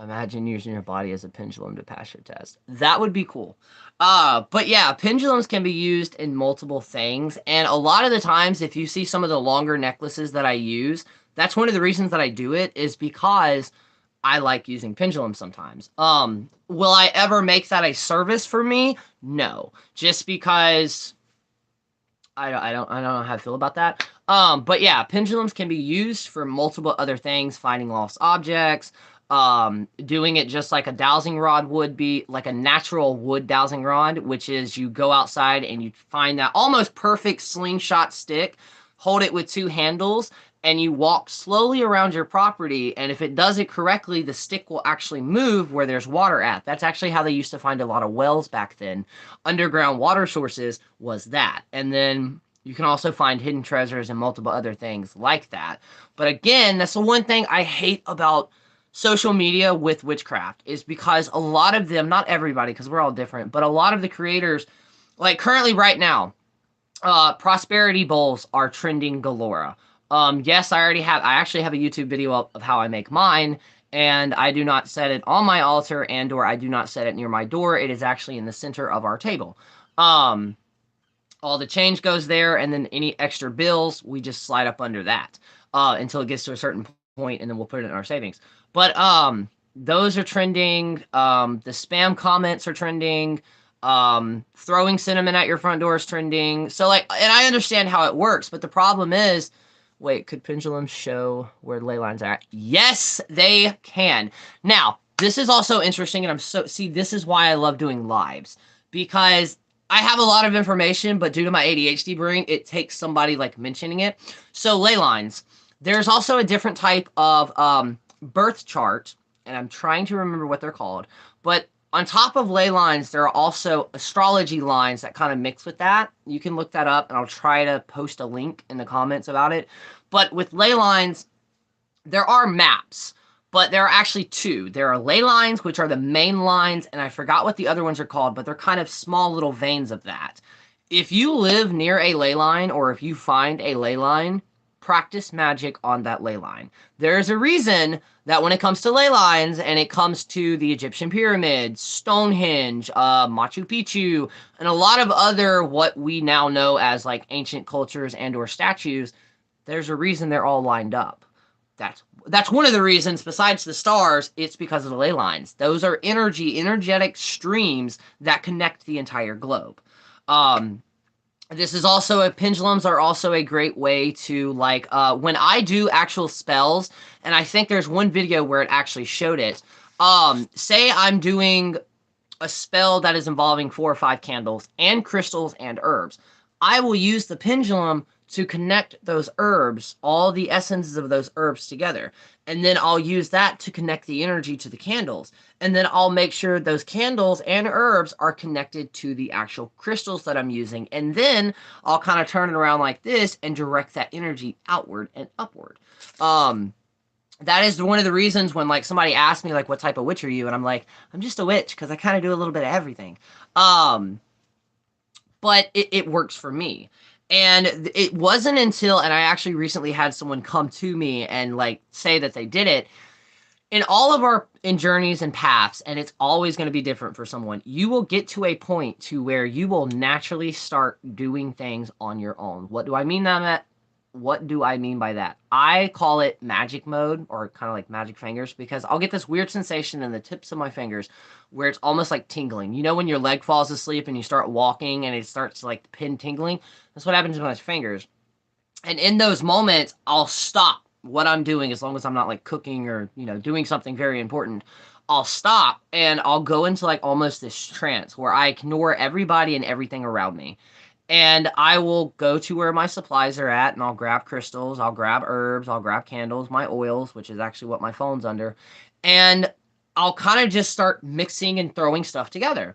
Imagine using your body as a pendulum to pass your test. That would be cool. But yeah, pendulums can be used in multiple things. And a lot of the times, if you see some of the longer necklaces that I use, that's one of the reasons that I do it is because I like using pendulums sometimes. Will I ever make that a service for me? No. Just because I don't know how I feel about that. But yeah, pendulums can be used for multiple other things, finding lost objects, Doing it just like a dowsing rod would be, like a natural wood dowsing rod, which is you go outside and you find that almost perfect slingshot stick, hold it with two handles, and you walk slowly around your property, and if it does it correctly, the stick will actually move where there's water at. That's actually how they used to find a lot of wells back then. Underground water sources was that. And then you can also find hidden treasures and multiple other things like that. But again, that's the one thing I hate about social media with witchcraft, is because a lot of them, not everybody, because we're all different, but a lot of the creators, like currently right now, prosperity bowls are trending galore. Yes, I actually have a YouTube video of how I make mine, and I do not set it on my altar, and or I do not set it near my door. It is actually in the center of our table. All the change goes there, and then any extra bills, we just slide up under that, until it gets to a certain point, and then we'll put it in our savings. But, those are trending, the spam comments are trending, throwing cinnamon at your front door is trending. So like, and I understand how it works, but the problem is, wait, could pendulums show where ley lines are at? Yes, they can. Now, this is also interesting, and this is why I love doing lives, because I have a lot of information, but due to my ADHD brain, it takes somebody like mentioning it. So ley lines, there's also a different type of, birth chart, and I'm trying to remember what they're called, but on top of ley lines, there are also astrology lines that kind of mix with that. You can look that up, and I'll try to post a link in the comments about it. But with ley lines, there are maps, but there are actually two. There are ley lines, which are the main lines, and I forgot what the other ones are called, but they're kind of small little veins of that. If you live near a ley line, or if you find a ley line, practice magic on that ley line. There's a reason that when it comes to ley lines, and it comes to the Egyptian pyramids, Stonehenge, Machu Picchu, and a lot of other what we now know as like ancient cultures and or statues, there's a reason they're all lined up. That's one of the reasons, besides the stars, it's because of the ley lines. Those are energetic streams that connect the entire globe. This is also pendulums are also a great way to, like, when I do actual spells, and I think there's one video where it actually showed it. Say I'm doing a spell that is involving 4 or 5 candles and crystals and herbs. I will use the pendulum to connect those herbs, all the essences of those herbs together. And then I'll use that to connect the energy to the candles. And then I'll make sure those candles and herbs are connected to the actual crystals that I'm using. And then I'll kind of turn it around like this and direct that energy outward and upward. That is one of the reasons when like somebody asks me like, what type of witch are you? And I'm like, I'm just a witch, because I kind of do a little bit of everything. But it works for me. And it wasn't until, and I actually recently had someone come to me and like say that they did it. In all of our journeys and paths, and it's always going to be different for someone, you will get to a point to where you will naturally start doing things on your own. What do I mean that? What do I mean by that? I call it magic mode, or kind of like magic fingers, because I'll get this weird sensation in the tips of my fingers where it's almost like tingling. You know when your leg falls asleep and you start walking and it starts like pin tingling? That's what happens with my fingers. And in those moments, I'll stop what I'm doing, as long as I'm not like cooking or, you know, doing something very important. I'll stop and I'll go into like almost this trance where I ignore everybody and everything around me. And I will go to where my supplies are at, and I'll grab crystals, I'll grab herbs, I'll grab candles, my oils, which is actually what my phone's under, and I'll kind of just start mixing and throwing stuff together.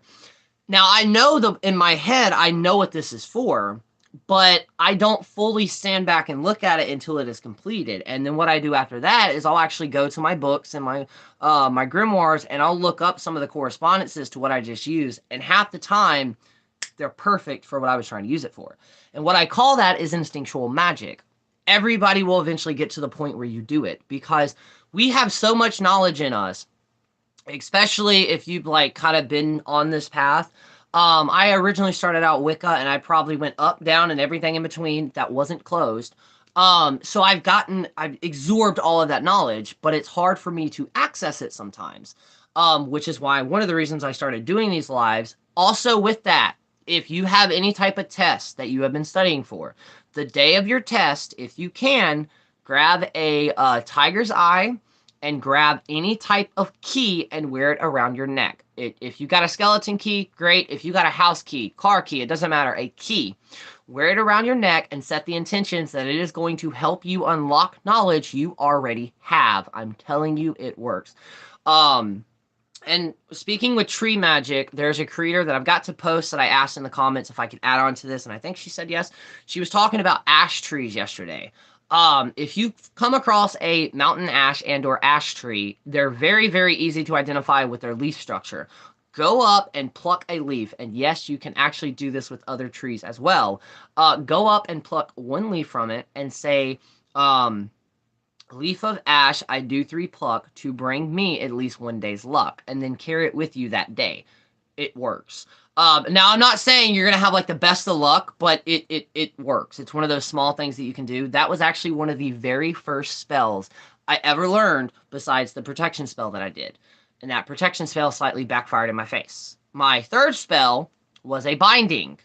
Now, I know in my head, I know what this is for, but I don't fully stand back and look at it until it is completed. And then what I do after that is I'll actually go to my books and my grimoires, and I'll look up some of the correspondences to what I just used, and half the time, they're perfect for what I was trying to use it for. And what I call that is instinctual magic. Everybody will eventually get to the point where you do it, because we have so much knowledge in us, especially if you've like kind of been on this path. I originally started out Wicca, and I probably went up, down, and everything in between that wasn't closed. So I've absorbed all of that knowledge, but it's hard for me to access it sometimes. Which is why one of the reasons I started doing these lives. Also with that, if you have any type of test that you have been studying for, the day of your test, if you can, grab a tiger's eye and grab any type of key and wear it around your neck. If you got a skeleton key, great. If you got a house key, car key, it doesn't matter, a key. Wear it around your neck and set the intentions that it is going to help you unlock knowledge you already have. I'm telling you, it works. And speaking with tree magic, there's a creator that I've got to post that I asked in the comments if I could add on to this, and I think she said yes. She was talking about ash trees yesterday. If you come across a mountain ash and or ash tree, they're very, very easy to identify with their leaf structure. Go up and pluck a leaf, and yes, you can actually do this with other trees as well. Go up and pluck one leaf from it and say, leaf of ash, I do 3 pluck to bring me at least 1 day's luck, and then carry it with you that day. It works. Now, I'm not saying you're going to have like the best of luck, but it works. It's one of those small things that you can do. That was actually one of the very first spells I ever learned besides the protection spell that I did. And that protection spell slightly backfired in my face. My third spell was a binding.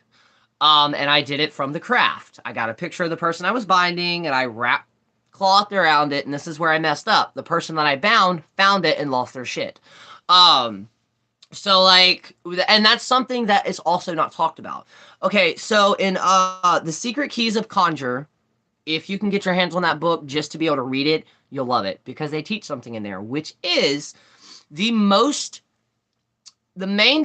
And I did it from the craft. I got a picture of the person I was binding, and I wrapped cloth around it, and this is where I messed up. The person that I bound found it and lost their shit. So like, and that's something that is also not talked about. Okay, so in The Secret Keys of Conjure, if you can get your hands on that book just to be able to read it, you'll love it, because they teach something in there, which is the main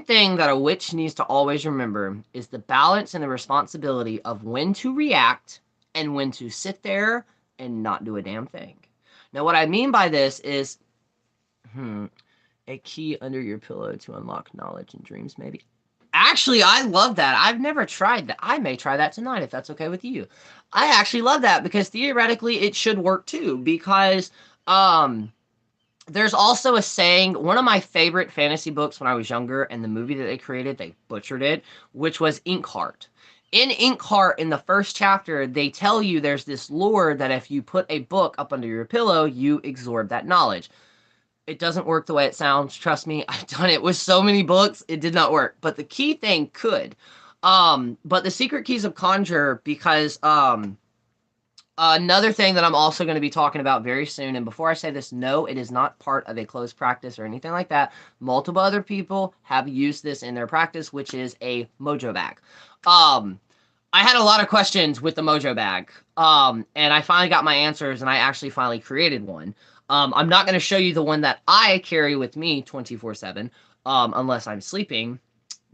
thing that a witch needs to always remember is the balance and the responsibility of when to react and when to sit there and not do a damn thing. Now, what I mean by this is, a key under your pillow to unlock knowledge and dreams, maybe. Actually, I love that. I've never tried that. I may try that tonight if that's okay with you. I actually love that because theoretically it should work too, because there's also a saying, one of my favorite fantasy books when I was younger, and the movie that they created, they butchered it, which was Inkheart. In Inkheart, in the first chapter, they tell you there's this lore that if you put a book up under your pillow, you absorb that knowledge. It doesn't work the way it sounds. Trust me, I've done it with so many books. It did not work. But the key thing could. But the Secret Keys of Conjure, because another thing that I'm also going to be talking about very soon, and before I say this, no, it is not part of a closed practice or anything like that. Multiple other people have used this in their practice, which is a mojo bag. I had a lot of questions with the mojo bag, and I finally got my answers, and I actually finally created one. I'm not going to show you the one that I carry with me 24/7, unless I'm sleeping,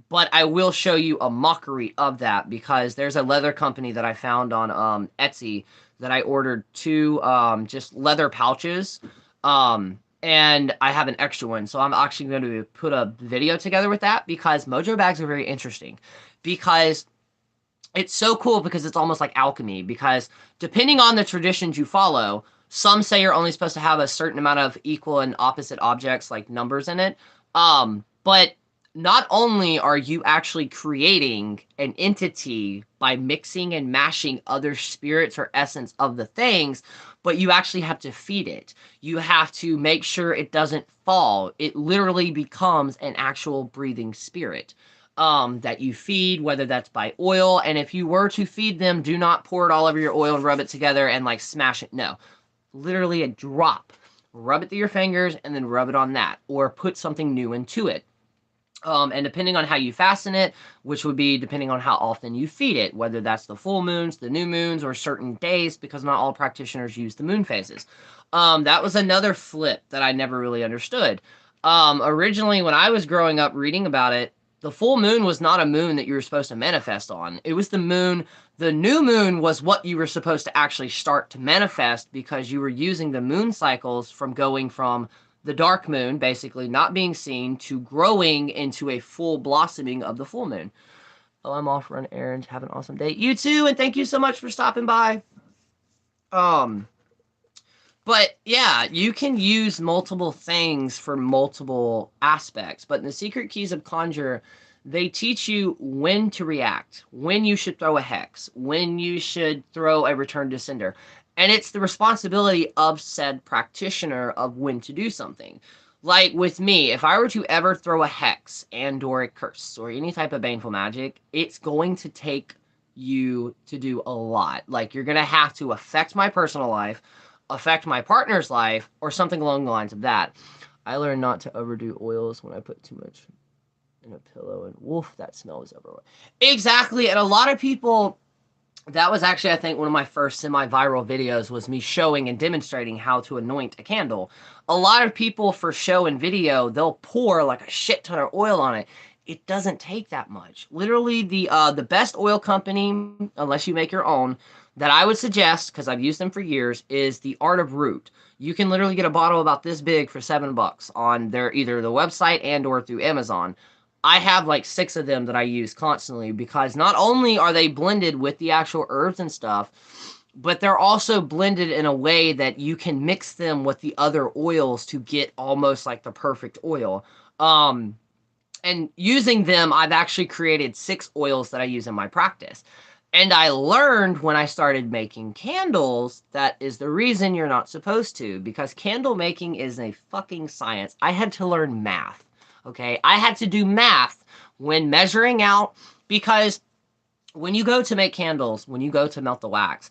but I will show you a mockery of that, because there's a leather company that I found on Etsy that I ordered 2 just leather pouches, and I have an extra one, so I'm actually going to put a video together with that, because mojo bags are very interesting, because it's so cool, because it's almost like alchemy, because depending on the traditions you follow, some say you're only supposed to have a certain amount of equal and opposite objects, like numbers in it, but not only are you actually creating an entity by mixing and mashing other spirits or essence of the things, but you actually have to feed it. You have to make sure it doesn't fall. It literally becomes an actual breathing spirit that you feed, whether that's by oil. And if you were to feed them, do not pour it all over your oil and rub it together and like smash it. No, literally a drop. Rub it through your fingers and then rub it on that, or put something new into it. And depending on how you fasten it, which would be depending on how often you feed it, whether that's the full moons, the new moons, or certain days, because not all practitioners use the moon phases. That was another flip that I never really understood. Originally, when I was growing up reading about it, the full moon was not a moon that you were supposed to manifest on. It was the moon. The new moon was what you were supposed to actually start to manifest, because you were using the moon cycles from going from the dark moon, basically not being seen, to growing into a full blossoming of the full moon. Oh, I'm off run errands. Have an awesome day. You too, and thank you so much for stopping by. But yeah, you can use multiple things for multiple aspects. But in the Secret Keys of Conjure, they teach you when to react, when you should throw a hex, when you should throw a return to sender. And it's the responsibility of said practitioner of when to do something. Like with me, if I were to ever throw a hex and or a curse or any type of baneful magic, it's going to take you to do a lot. Like, you're going to have to affect my personal life. affect my partner's life or something along the lines of that. I learned not to overdo oils when I put too much in a pillow, and woof, that smell is everywhere. Exactly, and a lot of people, that was actually, I think, one of my first semi-viral videos was me showing and demonstrating how to anoint a candle. A lot of people for show and video, they'll pour like a shit ton of oil on it. It doesn't take that much. Literally, the best oil company, unless you make your own, that I would suggest, because I've used them for years, is the Art of Root. You can literally get a bottle about this big for $7 on their either the website and or through Amazon. I have like 6 of them that I use constantly because not only are they blended with the actual herbs and stuff, but they're also blended in a way that you can mix them with the other oils to get almost like the perfect oil. And using them, I've actually created 6 oils that I use in my practice. And I learned when I started making candles that is the reason you're not supposed to, because candle making is a fucking science. I had to learn math. Okay, I had to do math when measuring out, because when you go to make candles, when you go to melt the wax,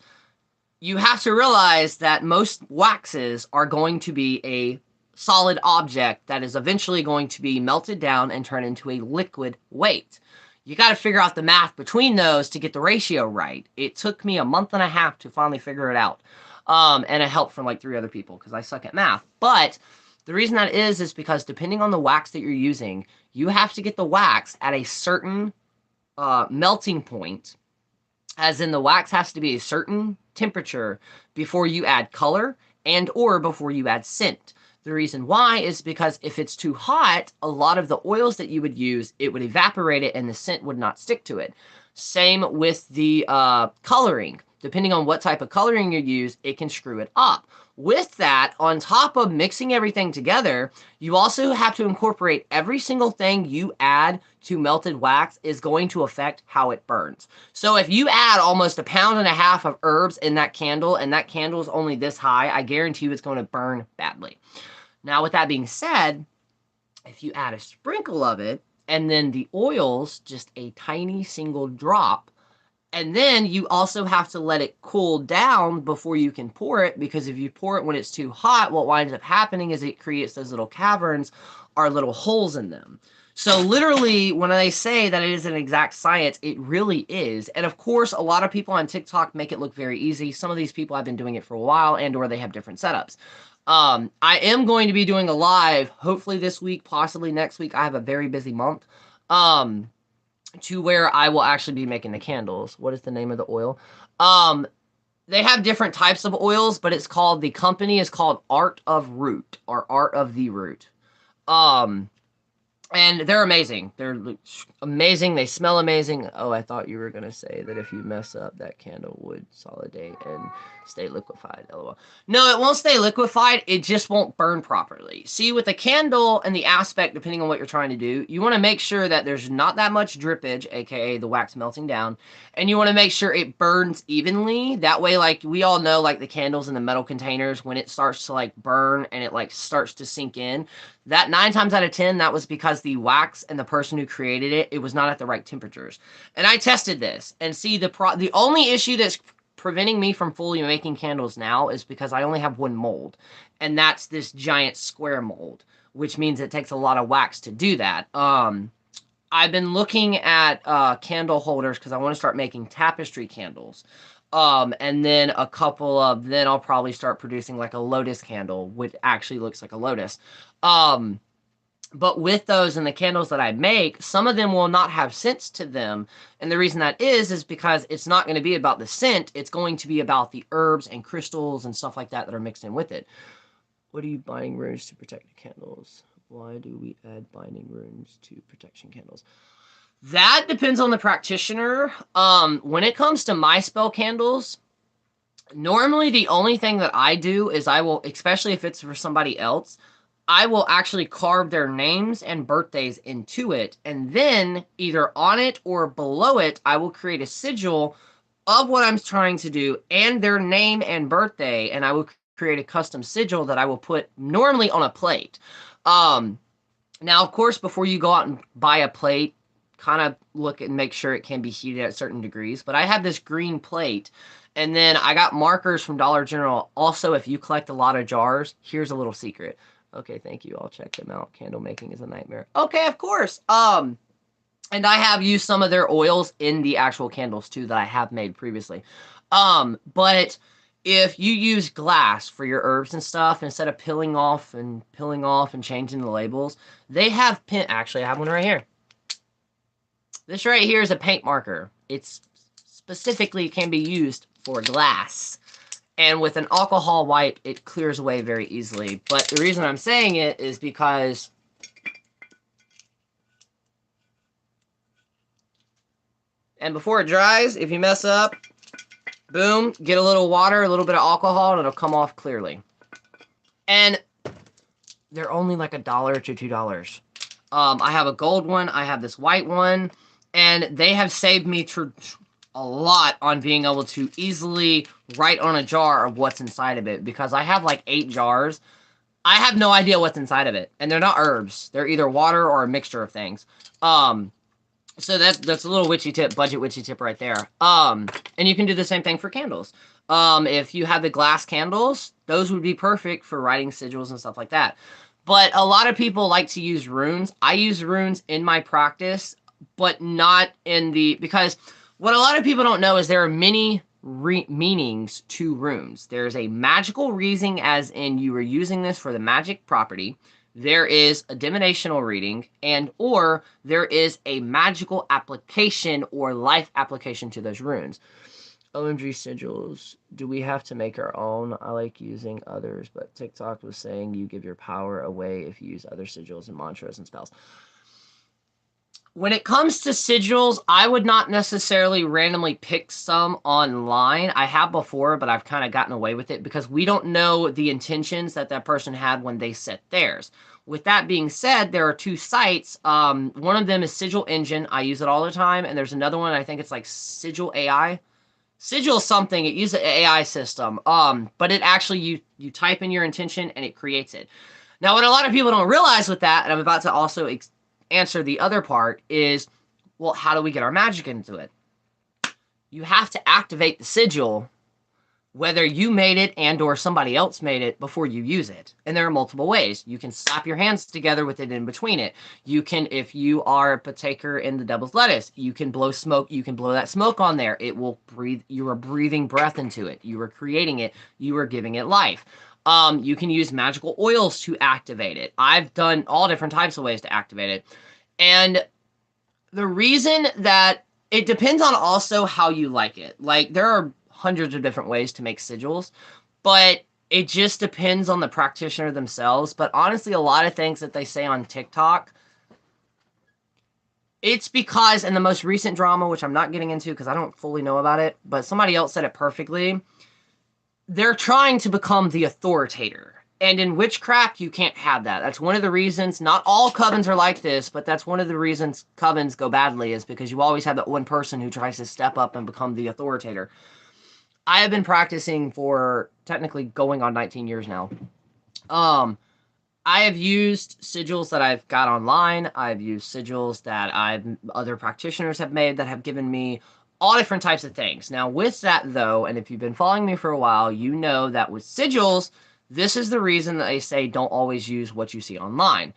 you have to realize that most waxes are going to be a solid object that is eventually going to be melted down and turn into a liquid weight. You got to figure out the math between those to get the ratio right. It took me a month and a half to finally figure it out. And it helped from like 3 other people because I suck at math. But the reason that is because depending on the wax that you're using, you have to get the wax at a certain melting point, as in the wax has to be a certain temperature before you add color and or before you add scent. The reason why is because if it's too hot, a lot of the oils that you would use, it would evaporate it and the scent would not stick to it. Same with the coloring. Depending on what type of coloring you use, it can screw it up. With that, on top of mixing everything together, you also have to incorporate every single thing you add to melted wax is going to affect how it burns. So if you add almost 1.5 pounds of herbs in that candle, and that candle is only this high, I guarantee you it's going to burn badly. Now, with that being said, if you add a sprinkle of it, and then the oils, just a tiny single drop, and then you also have to let it cool down before you can pour it, because if you pour it when it's too hot, what winds up happening is it creates those little caverns or little holes in them. So literally, when they say that it is an exact science, it really is. And of course, a lot of people on TikTok make it look very easy. Some of these people have been doing it for a while and or they have different setups. I am going to be doing a live, hopefully this week, possibly next week. I have a very busy month. To where I will actually be making the candles. What is the name of the oil? They have different types of oils, but it's called, the company is called Art of Root, or Art of the Root. And they're amazing. They're amazing. They smell amazing. Oh, I thought you were going to say that if you mess up, that candle would solidate and stay liquefied. LOL. No, it won't stay liquefied. It just won't burn properly. See, with a candle and the aspect, depending on what you're trying to do, you want to make sure that there's not that much drippage, aka the wax melting down, and you want to make sure it burns evenly. That way, like, we all know, like, the candles in the metal containers, when it starts to, like, burn and it, like, starts to sink in, that 9 times out of 10, that was because the wax and the person who created it, it was not at the right temperatures. And I tested this, and see, the only issue that's preventing me from fully making candles now is because I only have one mold, and that's this giant square mold, which means it takes a lot of wax to do that. I've been looking at candle holders because I want to start making tapestry candles. And then then I'll probably start producing like a lotus candle, which actually looks like a lotus. But with those and the candles that I make, some of them will not have scents to them. And the reason that is because it's not going to be about the scent. It's going to be about the herbs and crystals and stuff like that that are mixed in with it. What are you binding runes to protect the candles? Why do we add binding runes to protection candles? That depends on the practitioner. When it comes to my spell candles, normally the only thing that I do is I will, especially if it's for somebody else, I will actually carve their names and birthdays into it, and then either on it or below it, I will create a sigil of what I'm trying to do and their name and birthday, and I will create a custom sigil that I will put normally on a plate. Now, of course, before you go out and buy a plate, kind of look and make sure it can be heated at certain degrees, but I have this green plate, And then I got markers from Dollar General. Also, if you collect a lot of jars, here's a little secret. Okay, thank you. I'll check them out. Candle making is a nightmare. Okay, of course. And I have used some of their oils in the actual candles too that I have made previously. But if you use glass for your herbs and stuff, instead of peeling off and changing the labels, they have actually, I have one right here. This right here is a paint marker. It's specifically can be used for glass. And with an alcohol wipe, it clears away very easily. But the reason I'm saying it is because and before it dries, if you mess up, boom, get a little water, a little bit of alcohol, and it'll come off clearly. And they're only like $1 to $2. I have a gold one. I have this white one. And they have saved me a lot on being able to easily write on a jar of what's inside of it. Because I have like 8 jars. I have no idea what's inside of it. And they're not herbs. They're either water or a mixture of things. So that's a little witchy tip, budget witchy tip right there. And you can do the same thing for candles. If you have the glass candles, those would be perfect for writing sigils and stuff like that. But a lot of people like to use runes. I use runes in my practice, but not in the... Because what a lot of people don't know is there are many meanings to runes. There's a magical reading, as in you are using this for the magic property. There is a divinational reading, and or there is a magical application or life application to those runes. OMG sigils, do we have to make our own? I like using others, but TikTok was saying you give your power away if you use other sigils and mantras and spells. When it comes to sigils, I would not necessarily randomly pick some online. I have before, but I've kind of gotten away with it because we don't know the intentions that that person had when they set theirs. With that being said, there are 2 sites. One of them is Sigil Engine. I use it all the time. And there's another one, I think it's like Sigil AI. Sigil something, it uses an AI system. But it actually, you type in your intention and it creates it. Now, what a lot of people don't realize with that, and I'm about to also answer the other part, is, well, how do we get our magic into it? You have to activate the sigil, whether you made it and or somebody else made it, before you use it. And there are multiple ways. You can slap your hands together with it in between it. You can, if you are a partaker in the devil's lettuce, you can blow smoke. You can blow that smoke on there. It will breathe. You are breathing breath into it. You are creating it. You are giving it life. You can use magical oils to activate it. I've done all different types of ways to activate it. And the reason that it depends on also how you like it. Like, there are hundreds of different ways to make sigils, but it just depends on the practitioner themselves. But honestly, a lot of things that they say on TikTok, it's because in the most recent drama, which I'm not getting into because I don't fully know about it, but somebody else said it perfectly. They're trying to become the authoritator. And in witchcraft, you can't have that. That's one of the reasons, not all covens are like this, but that's one of the reasons covens go badly, is because you always have that one person who tries to step up and become the authoritator. I have been practicing for technically going on 19 years now. I have used sigils that I've got online. I've used sigils that other practitioners have made that have given me all different types of things. Now, with that, though, and if you've been following me for a while, you know that with sigils, this is the reason that they say don't always use what you see online.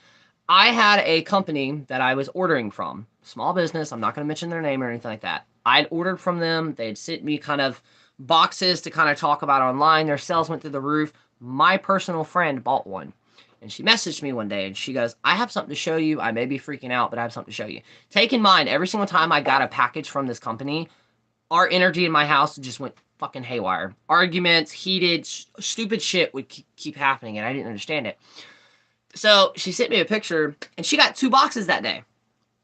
I had a company that I was ordering from. Small business. I'm not going to mention their name or anything like that. I'd ordered from them. They'd sent me kind of boxes to kind of talk about online. Their sales went through the roof. My personal friend bought one. And she messaged me one day and she goes, I have something to show you. I may be freaking out, but I have something to show you. Take in mind, every single time I got a package from this company, our energy in my house just went fucking haywire. Arguments, heated, stupid shit would keep happening and I didn't understand it. So she sent me a picture and she got 2 boxes that day.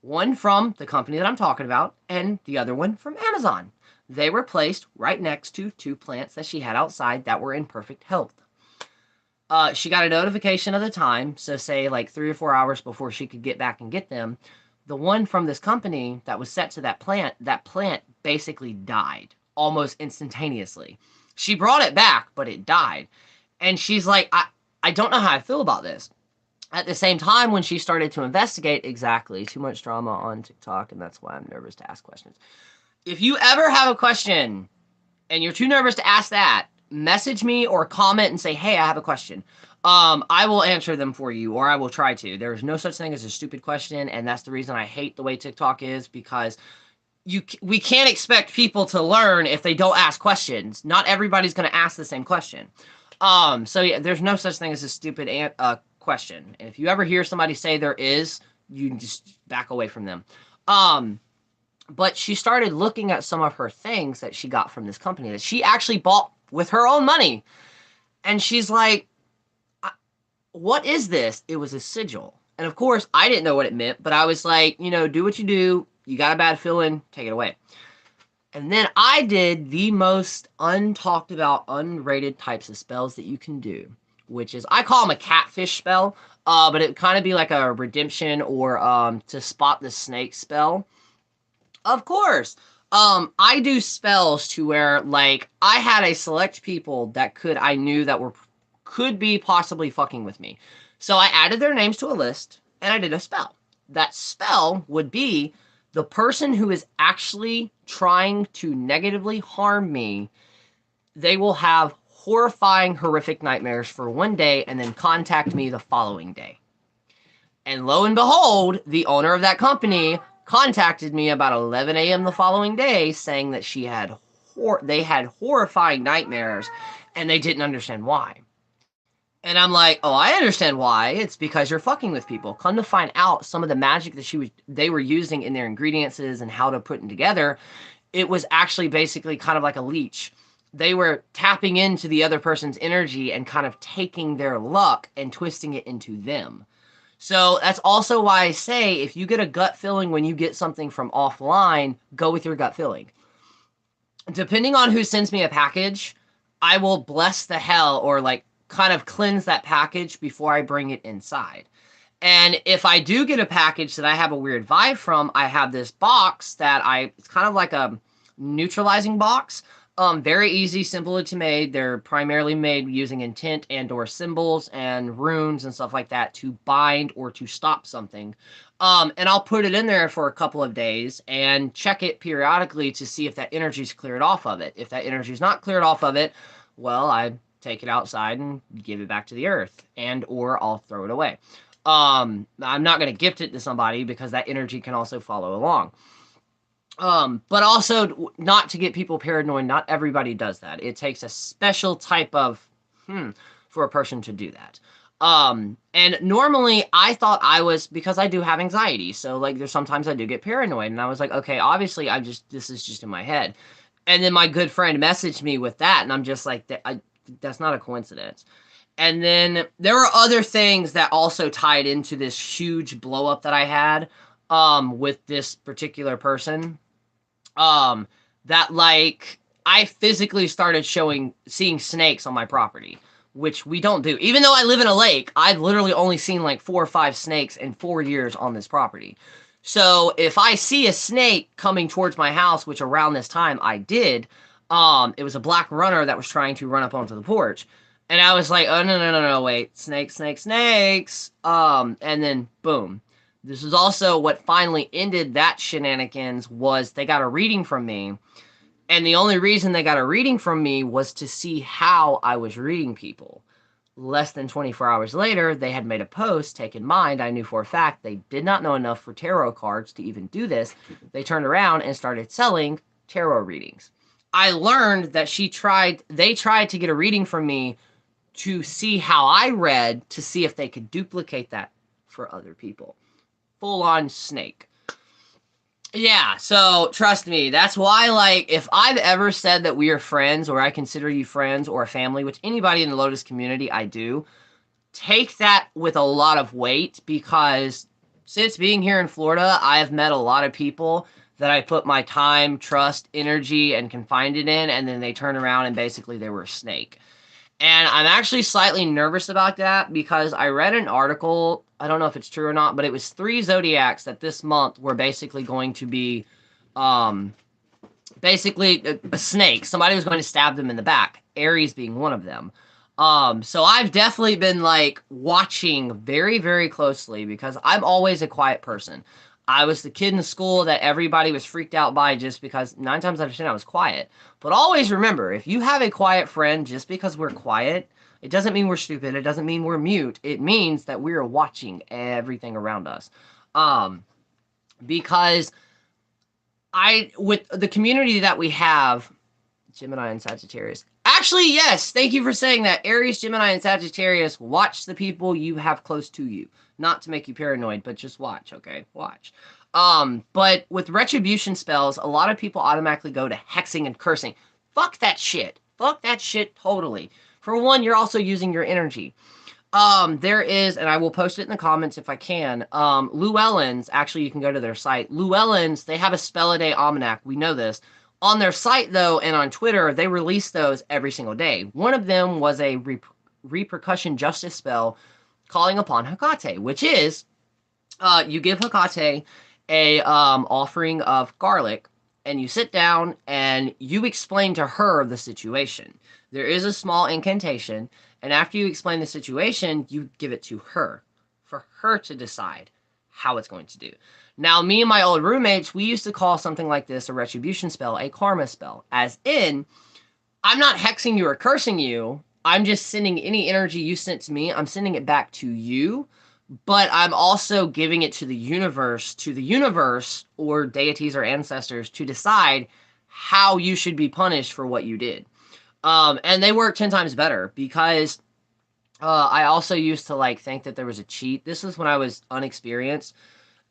One from the company that I'm talking about and the other one from Amazon. They were placed right next to 2 plants that she had outside that were in perfect health. She got a notification of the time, so say like 3 or 4 hours before she could get back and get them. The one from this company that was set to that plant basically died almost instantaneously. She brought it back, but it died. And she's like, I don't know how I feel about this. At the same time, when she started to investigate, exactly, too much drama on TikTok, and that's why I'm nervous to ask questions. If you ever have a question and you're too nervous to ask that, message me or comment and say, hey, I have a question. I will answer them for you, or I will try to. There is no such thing as a stupid question, and that's the reason I hate the way TikTok is, because we can't expect people to learn if they don't ask questions. Not everybody's going to ask the same question. So yeah, there's no such thing as a stupid question. And if you ever hear somebody say there is, you can just back away from them. But she started looking at some of her things that she got from this company that she actually bought with her own money. And she's like, what is this? It was a sigil. And of course, I didn't know what it meant, but I was like, you know, do what you do. You got a bad feeling, take it away. And then I did the most untalked about, unrated types of spells that you can do, which is, I call them a catfish spell, but it would kind of be like a redemption or to spot the snake spell. Of course, I do spells to where, like, I had a select people that I knew that could be possibly fucking with me. So I added their names to a list, and I did a spell. That spell would be the person who is actually trying to negatively harm me. They will have horrifying, horrific nightmares for one day and then contact me the following day. And lo and behold, the owner of that company contacted me about 11 a.m. the following day saying that they had horrifying nightmares and they didn't understand why. And I'm like, oh, I understand why. It's because you're fucking with people. Come to find out, some of the magic that they were using in their ingredients and how to put them together, it was actually basically kind of like a leech. They were tapping into the other person's energy and kind of taking their luck and twisting it into them. So that's also why I say, if you get a gut feeling when you get something from offline, go with your gut feeling. Depending on who sends me a package, I will bless the hell or like kind of cleanse that package before I bring it inside. And if I do get a package that I have a weird vibe from, I have this box it's kind of like a neutralizing box. Very easy, simple to make. They're primarily made using intent and or symbols and runes and stuff like that to bind or to stop something. And I'll put it in there for a couple of days and check it periodically to see if that energy's cleared off of it. If that energy's not cleared off of it, well, I take it outside and give it back to the earth, and or I'll throw it away. I'm not going to gift it to somebody because that energy can also follow along. But also not to get people paranoid. Not everybody does that. It takes a special type of for a person to do that. And normally I thought because I do have anxiety. So like there's sometimes I do get paranoid, and I was like, okay, obviously this is just in my head. And then my good friend messaged me with that, and I'm just like, that's not a coincidence. And then there were other things that also tied into this huge blow up that I had with this particular person. That like I physically started seeing snakes on my property, which we don't do. Even though I live in a lake, I've literally only seen like 4 or 5 snakes in 4 years on this property. So if I see a snake coming towards my house, which around this time I did, it was a black runner that was trying to run up onto the porch. And I was like, oh, no, wait. Snakes. And then, boom. This is also what finally ended that shenanigans was they got a reading from me. And the only reason they got a reading from me was to see how I was reading people. Less than 24 hours later, they had made a post. Take in mind, I knew for a fact they did not know enough for tarot cards to even do this. They turned around and started selling tarot readings. I learned that they tried to get a reading from me to see how I read, to see if they could duplicate that for other people. Full on snake. Yeah, so trust me, that's why, like, if I've ever said that we are friends, or I consider you friends or a family, which anybody in the Lotus community I do, take that with a lot of weight, because since being here in Florida, I have met a lot of people that I put my time, trust, energy, and confided in, and then they turn around and basically they were a snake. And I'm actually slightly nervous about that because I read an article, I don't know if it's true or not, but it was 3 zodiacs that this month were basically going to be, basically a snake. Somebody was going to stab them in the back, Aries being one of them. So I've definitely been like watching very, very closely because I'm always a quiet person. I was the kid in school that everybody was freaked out by just because 9 times out of 10 I was quiet. But always remember, if you have a quiet friend, just because we're quiet, it doesn't mean we're stupid. It doesn't mean we're mute. It means that we're watching everything around us. Because with the community that we have, Gemini and Sagittarius. Actually, yes, thank you for saying that. Aries, Gemini, and Sagittarius, watch the people you have close to you. Not to make you paranoid, but just watch, okay? Watch. But with retribution spells, a lot of people automatically go to hexing and cursing. Fuck that shit. Fuck that shit totally. For one, you're also using your energy. There is, and I will post it in the comments if I can, Llewellyn's, actually you can go to their site. Llewellyn's, they have a spell a day almanac, we know this. On their site, though, and on Twitter, they release those every single day. One of them was a repercussion justice spell calling upon Hecate, which is, you give Hecate a offering of garlic, and you sit down and you explain to her the situation. There is a small incantation, and after you explain the situation, you give it to her, for her to decide how it's going to do. Now, me and my old roommates, we used to call something like this a retribution spell, a karma spell. As in, I'm not hexing you or cursing you. I'm just sending any energy you sent to me. I'm sending it back to you. But I'm also giving it to the universe or deities or ancestors to decide how you should be punished for what you did. And they work 10 times better because I also used to think that there was a cheat. This is when I was unexperienced.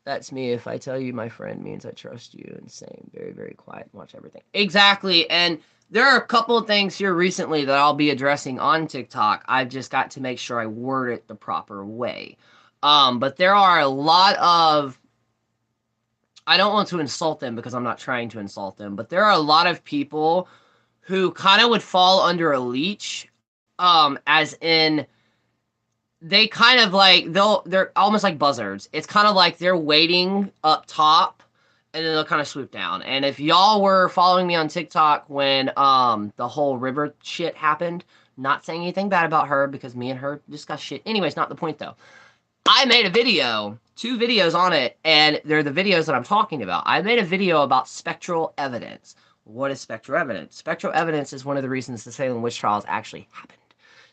That's me. If I tell you my friend means I trust you, and same. Very, very quiet. Watch everything. Exactly. And there are a couple of things here recently that I'll be addressing on TikTok. I've just got to make sure I word it the proper way. But there are a lot of... I don't want to insult them because I'm not trying to insult them, but there are a lot of people who kind of would fall under a leech, as in... They kind of they're almost like buzzards. It's kind of like they're waiting up top and then they'll kind of swoop down. And if y'all were following me on TikTok when the whole River shit happened, not saying anything bad about her because me and her discuss shit. Anyways, not the point though. I made a video, 2 videos on it, and they're the videos that I'm talking about. I made a video about spectral evidence. What is spectral evidence? Spectral evidence is one of the reasons the Salem witch trials actually happened.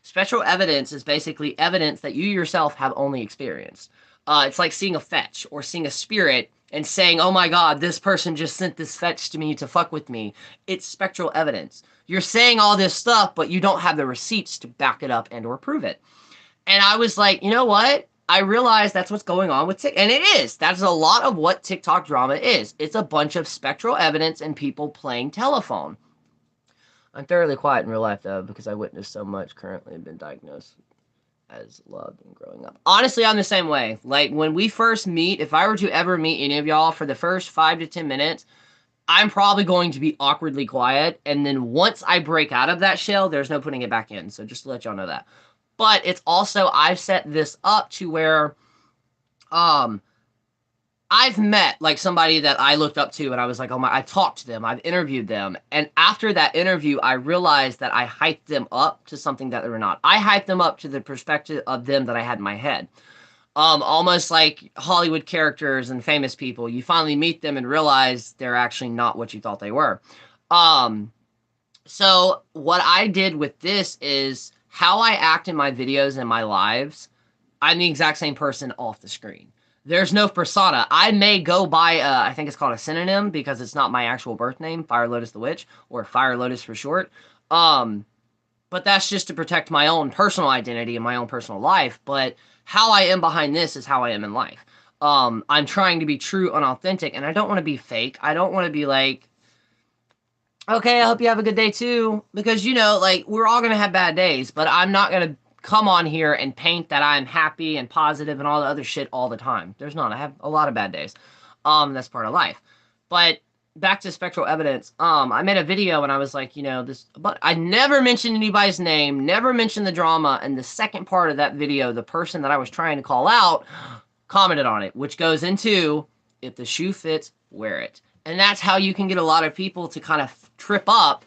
Spectral evidence is basically evidence that you yourself have only experienced. It's like seeing a fetch or seeing a spirit and saying, oh my god, this person just sent this fetch to me to fuck with me. It's spectral evidence. You're saying all this stuff, but you don't have the receipts to back it up and or prove it. And I was like, you know what? I realized that's what's going on with TikTok. And it is. That's a lot of what TikTok drama is. It's a bunch of spectral evidence and people playing telephone. I'm thoroughly quiet in real life, though, because I witnessed so much currently and been diagnosed as loved and growing up. Honestly, I'm the same way. Like, when we first meet, if I were to ever meet any of y'all for the first 5 to 10 minutes, I'm probably going to be awkwardly quiet. And then once I break out of that shell, there's no putting it back in. So just to let y'all know that. But it's also, I've set this up to where, I've met somebody that I looked up to and I was like, oh my, I talked to them, I've interviewed them. And after that interview, I realized that I hyped them up to something that they were not. I hyped them up to the perspective of them that I had in my head. Almost like Hollywood characters and famous people. You finally meet them and realize they're actually not what you thought they were. So what I did with this is how I act in my videos and my lives. I'm the exact same person off the screen. There's no persona. I may go by, I think it's called a synonym because it's not my actual birth name, Fire Lotus the Witch, or Fire Lotus for short. But that's just to protect my own personal identity and my own personal life. But how I am behind this is how I am in life. I'm trying to be true and authentic, and I don't want to be fake. I don't want to be like, okay, I hope you have a good day too. Because, we're all going to have bad days, but I'm not going to come on here and paint that I'm happy and positive and all the other shit all the time. There's not. I have a lot of bad days. That's part of life. But back to spectral evidence. I made a video and I was like, but I never mentioned anybody's name, never mentioned the drama. And the second part of that video, the person that I was trying to call out commented on it, which goes into, if the shoe fits, wear it. And that's how you can get a lot of people to kind of trip up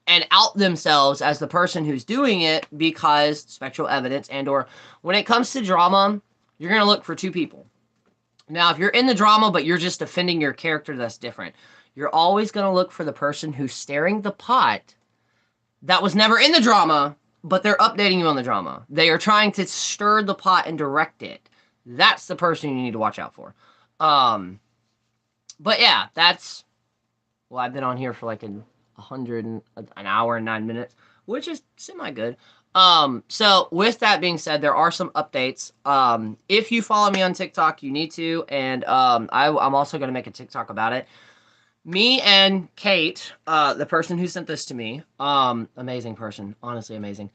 and out themselves as the person who's doing it, because spectral evidence and or when it comes to drama, you're going to look for 2 people. Now, if you're in the drama, but you're just defending your character, that's different. You're always going to look for the person who's stirring the pot that was never in the drama, but they're updating you on the drama. They are trying to stir the pot and direct it. That's the person you need to watch out for. But yeah, that's, well, I've been on here for like an hour and 9 minutes, which is semi good. So with that being said, there are some updates. If you follow me on TikTok, you need to, and I'm also going to make a TikTok about it. Me and Kate, the person who sent this to me, amazing person, honestly amazing.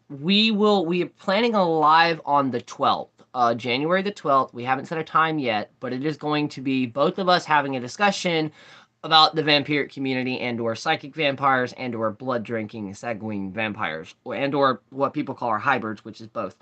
We are planning a live on the 12th, January the 12th. We haven't set a time yet, but it is going to be both of us having a discussion about the vampiric community and or psychic vampires and or blood drinking sanguine vampires and or what people call our hybrids, which is both.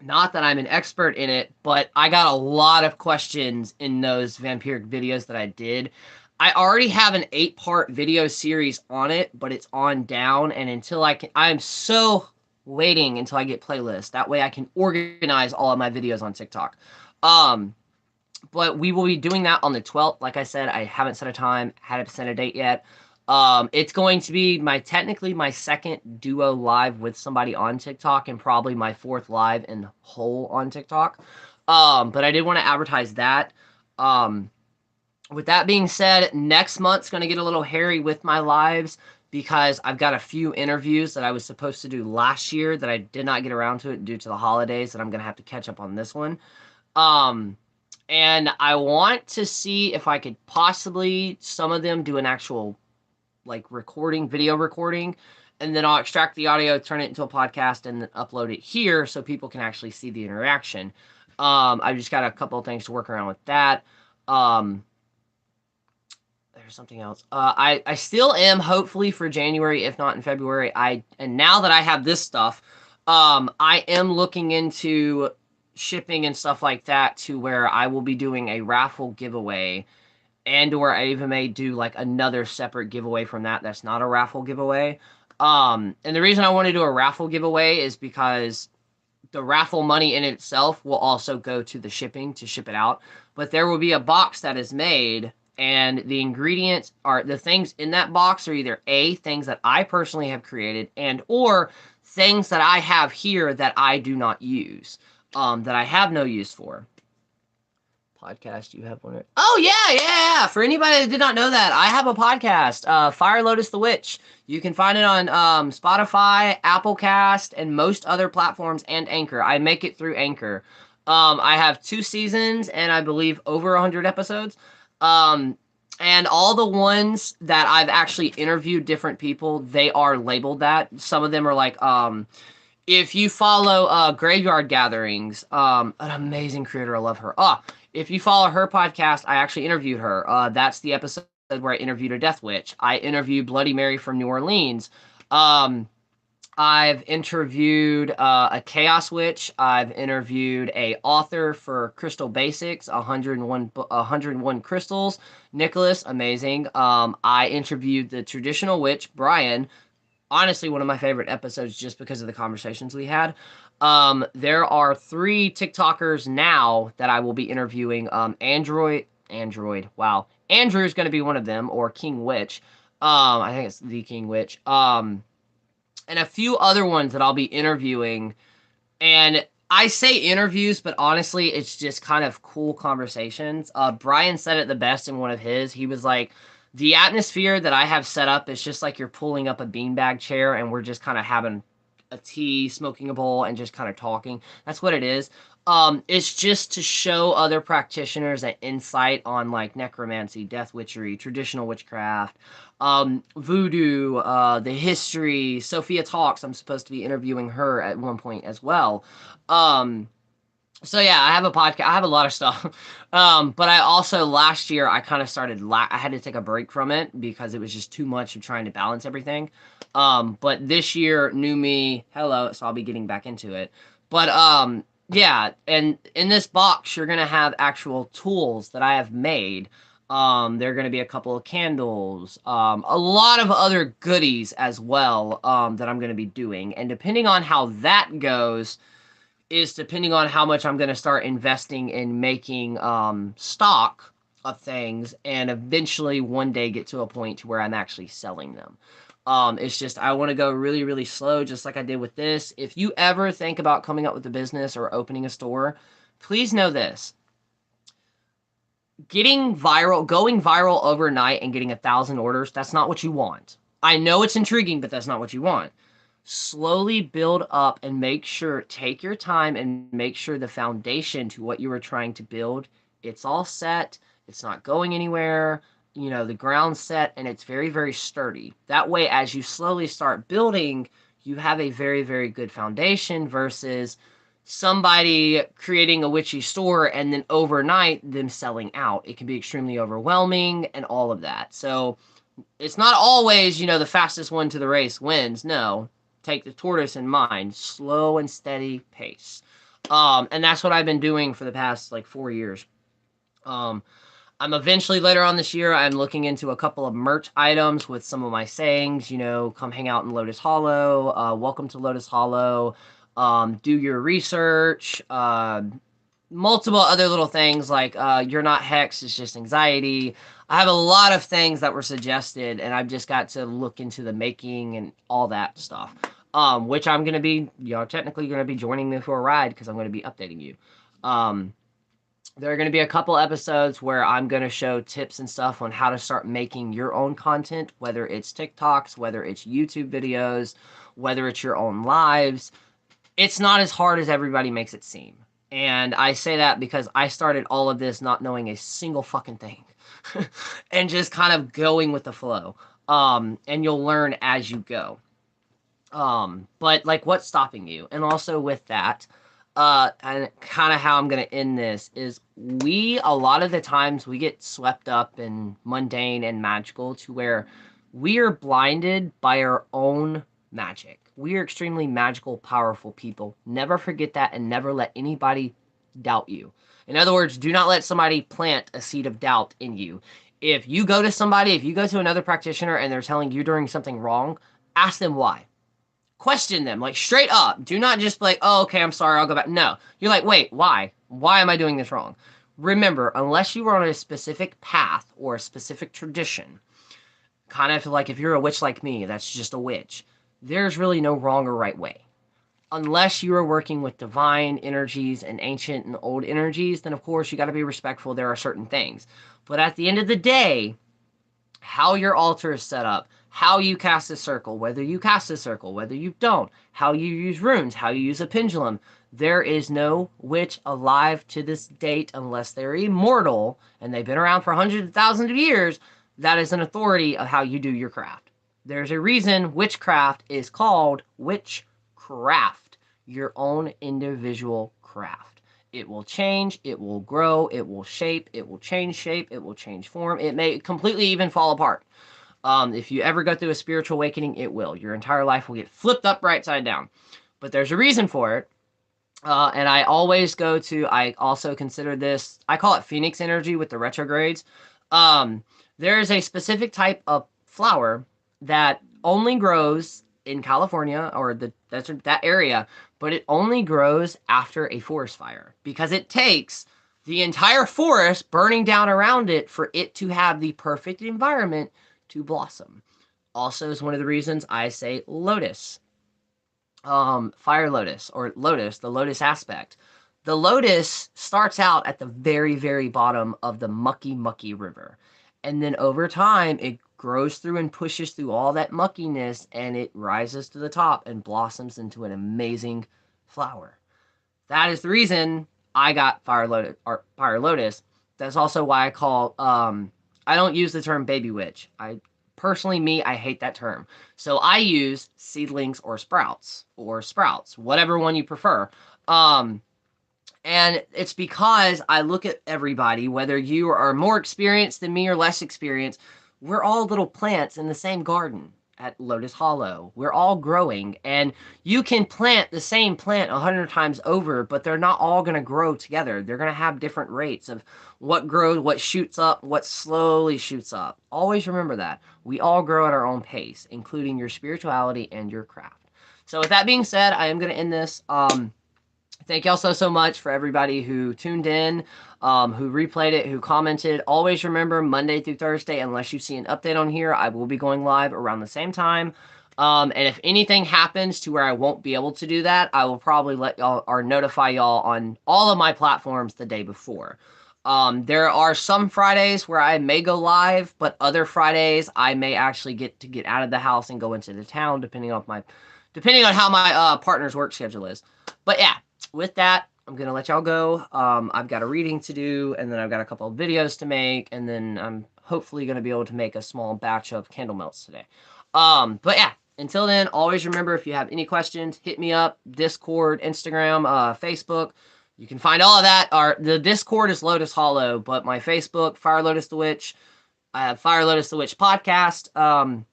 Not that I'm an expert in it, but I got a lot of questions in those vampiric videos that I did. I already have an 8-part video series on it, but it's on down, and until I'm so waiting until I get playlists. That way I can organize all of my videos on TikTok. But we will be doing that on the 12th. Like I said, I haven't set a time, haven't set a date yet. It's going to be technically my second duo live with somebody on TikTok and probably my 4th live in whole on TikTok. But I did want to advertise that. With that being said, next month's going to get a little hairy with my lives because I've got a few interviews that I was supposed to do last year that I did not get around to it due to the holidays, and I'm going to have to catch up on this one. And I want to see if I could possibly, some of them do an actual like video recording, and then I'll extract the audio, turn it into a podcast, and then upload it here so people can actually see the interaction. I've just got a couple of things to work around with that. There's something else. I still am hopefully for January, if not in February. And now that I have this stuff, I am looking into shipping and stuff like that to where I will be doing a raffle giveaway, and or I even may do like another separate giveaway from that that's not a raffle giveaway. And the reason I want to do a raffle giveaway is because the raffle money in itself will also go to the shipping to ship it out. But there will be a box that is made, and the ingredients are the things in that box are either A, things that I personally have created, and or things that I have here that I do not use, that I have no use for. Podcast, you have one? Oh yeah. For anybody that did not know that, I have a podcast, Fire Lotus the Witch. You can find it on Spotify, Applecast, and most other platforms, and Anchor. I make it through Anchor. I have 2 seasons and I believe over 100 episodes. And all the ones that I've actually interviewed different people, they are labeled that. Some of them are like, if you follow Graveyard Gatherings, an amazing creator, I love her. If you follow her podcast, I actually interviewed her. That's the episode where I interviewed a Death Witch. I interviewed Bloody Mary from New Orleans. I've interviewed a Chaos Witch. I've interviewed a author for Crystal Basics, 101 Crystals, Nicholas, amazing. I interviewed the Traditional Witch, Brian. Honestly, one of my favorite episodes just because of the conversations we had. There are 3 TikTokers now that I will be interviewing. Android, wow. Andrew's going to be one of them, or King Witch. I think it's the King Witch. And a few other ones that I'll be interviewing. And I say interviews, but honestly, it's just kind of cool conversations. Brian said it the best in one of his. He was like, the atmosphere that I have set up is just like you're pulling up a beanbag chair and we're just kind of having a tea, smoking a bowl, and just kind of talking. That's what it is. It's just to show other practitioners an insight on like necromancy, death witchery, traditional witchcraft, voodoo, the history. Sophia Talks, I'm supposed to be interviewing her at one point as well. So yeah, I have a podcast. I have a lot of stuff. But I also last year I kind of started. I had to take a break from it because it was just too much of trying to balance everything. But this year, new me, hello. So I'll be getting back into it. But yeah, and in this box you're gonna have actual tools that I have made. There are gonna be a couple of candles, a lot of other goodies as well. That I'm gonna be doing, and depending on how that goes, is depending on how much I'm going to start investing in making stock of things, and eventually one day get to a point to where I'm actually selling them. It's just I want to go really, really slow, just like I did with this. If you ever think about coming up with a business or opening a store, please know this. Going viral overnight and getting 1,000 orders, that's not what you want. I know it's intriguing, but that's not what you want. Slowly build up and make sure, take your time and make sure the foundation to what you are trying to build, it's all set, it's not going anywhere, the ground's set, and it's very, very sturdy. That way, as you slowly start building, you have a very, very good foundation versus somebody creating a witchy store and then overnight them selling out. It can be extremely overwhelming and all of that. So it's not always, the fastest one to the race wins. No, take the tortoise in mind, slow and steady pace. And that's what I've been doing for the past 4 years. I'm eventually later on this year, I'm looking into a couple of merch items with some of my sayings, come hang out in Lotus Hollow, welcome to Lotus Hollow, do your research, multiple other little things like you're not hexed, it's just anxiety. I have a lot of things that were suggested, and I've just got to look into the making and all that stuff, which I'm going to be, technically going to be joining me for a ride because I'm going to be updating you. There are going to be a couple episodes where I'm going to show tips and stuff on how to start making your own content, whether it's TikToks, whether it's YouTube videos, whether it's your own lives. It's not as hard as everybody makes it seem. And I say that because I started all of this not knowing a single fucking thing and just kind of going with the flow. And you'll learn as you go. But what's stopping you? And also with that, and kind of how I'm going to end this is a lot of the times we get swept up in mundane and magical to where we are blinded by our own magic. We are extremely magical, powerful people. Never forget that and never let anybody doubt you. In other words, do not let somebody plant a seed of doubt in you. If you go to another practitioner and they're telling you doing something wrong, ask them why. Question them, straight up. Do not just be oh, okay, I'm sorry, I'll go back. No. You're wait, why? Why am I doing this wrong? Remember, unless you are on a specific path or a specific tradition, kind of if you're a witch like me, that's just a witch, there's really no wrong or right way. Unless you are working with divine energies and ancient and old energies, then of course you got to be respectful. There are certain things. But at the end of the day, how your altar is set up, how you cast a circle, whether you cast a circle, whether you don't, how you use runes, how you use a pendulum. There is no witch alive to this date, unless they're immortal and they've been around for hundreds of thousands of years, that is an authority of how you do your craft. There's a reason witchcraft is called witchcraft, your own individual craft. It will change, it will grow, it will shape, it will change shape, it will change form. It may completely even fall apart. If you ever go through a spiritual awakening, it will. Your entire life will get flipped up right side down. But there's a reason for it. And I also consider this, I call it Phoenix energy with the retrogrades. There is a specific type of flower that only grows in California or that area, but it only grows after a forest fire because it takes the entire forest burning down around it for it to have the perfect environment to blossom. Also is one of the reasons I say lotus. Fire lotus or lotus, the lotus aspect. The lotus starts out at the very, very bottom of the mucky river. And then over time, it grows through and pushes through all that muckiness and it rises to the top and blossoms into an amazing flower. That is the reason I got fire lotus. That's also why I don't use the term baby witch. I hate that term. So I use seedlings or sprouts, whatever one you prefer. And it's because I look at everybody, whether you are more experienced than me or less experienced, we're all little plants in the same garden at Lotus Hollow. We're all growing, and you can plant the same plant 100 times over, but they're not all going to grow together. They're going to have different rates of what grows, what shoots up, what slowly shoots up. Always remember that. We all grow at our own pace, including your spirituality and your craft. So with that being said, I am going to end this. Thank y'all so much for everybody who tuned in, who replayed it, who commented. Always remember, Monday through Thursday, unless you see an update on here, I will be going live around the same time. And if anything happens to where I won't be able to do that, I will probably let y'all or notify y'all on all of my platforms the day before. There are some Fridays where I may go live, but other Fridays I may actually get out of the house and go into the town, depending on how my partner's work schedule is. But yeah, with that, I'm gonna let y'all go. I've got a reading to do, and then I've got a couple of videos to make, and then I'm hopefully gonna be able to make a small batch of candle melts today. But yeah, until then, always remember, if you have any questions, hit me up. Discord, Instagram, Facebook. You can find all of that. The Discord is Lotus Hollow, but my Facebook, Fire Lotus the Witch. I have Fire Lotus the Witch podcast on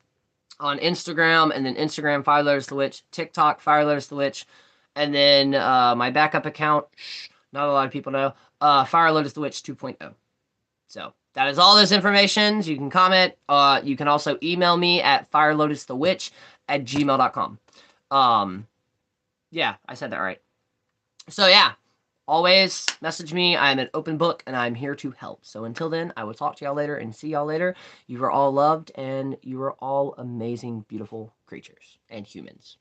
Instagram, and then Instagram, Fire Lotus the Witch. TikTok, Fire Lotus the Witch. And then my backup account, not a lot of people know, Fire Lotus the Witch 2.0. So that is all this information. You can comment. You can also email me at firelotusthewitch@gmail.com. Yeah, I said that right. So yeah, always message me. I am an open book, and I'm here to help. So until then, I will talk to y'all later and see y'all later. You are all loved, and you are all amazing, beautiful creatures and humans.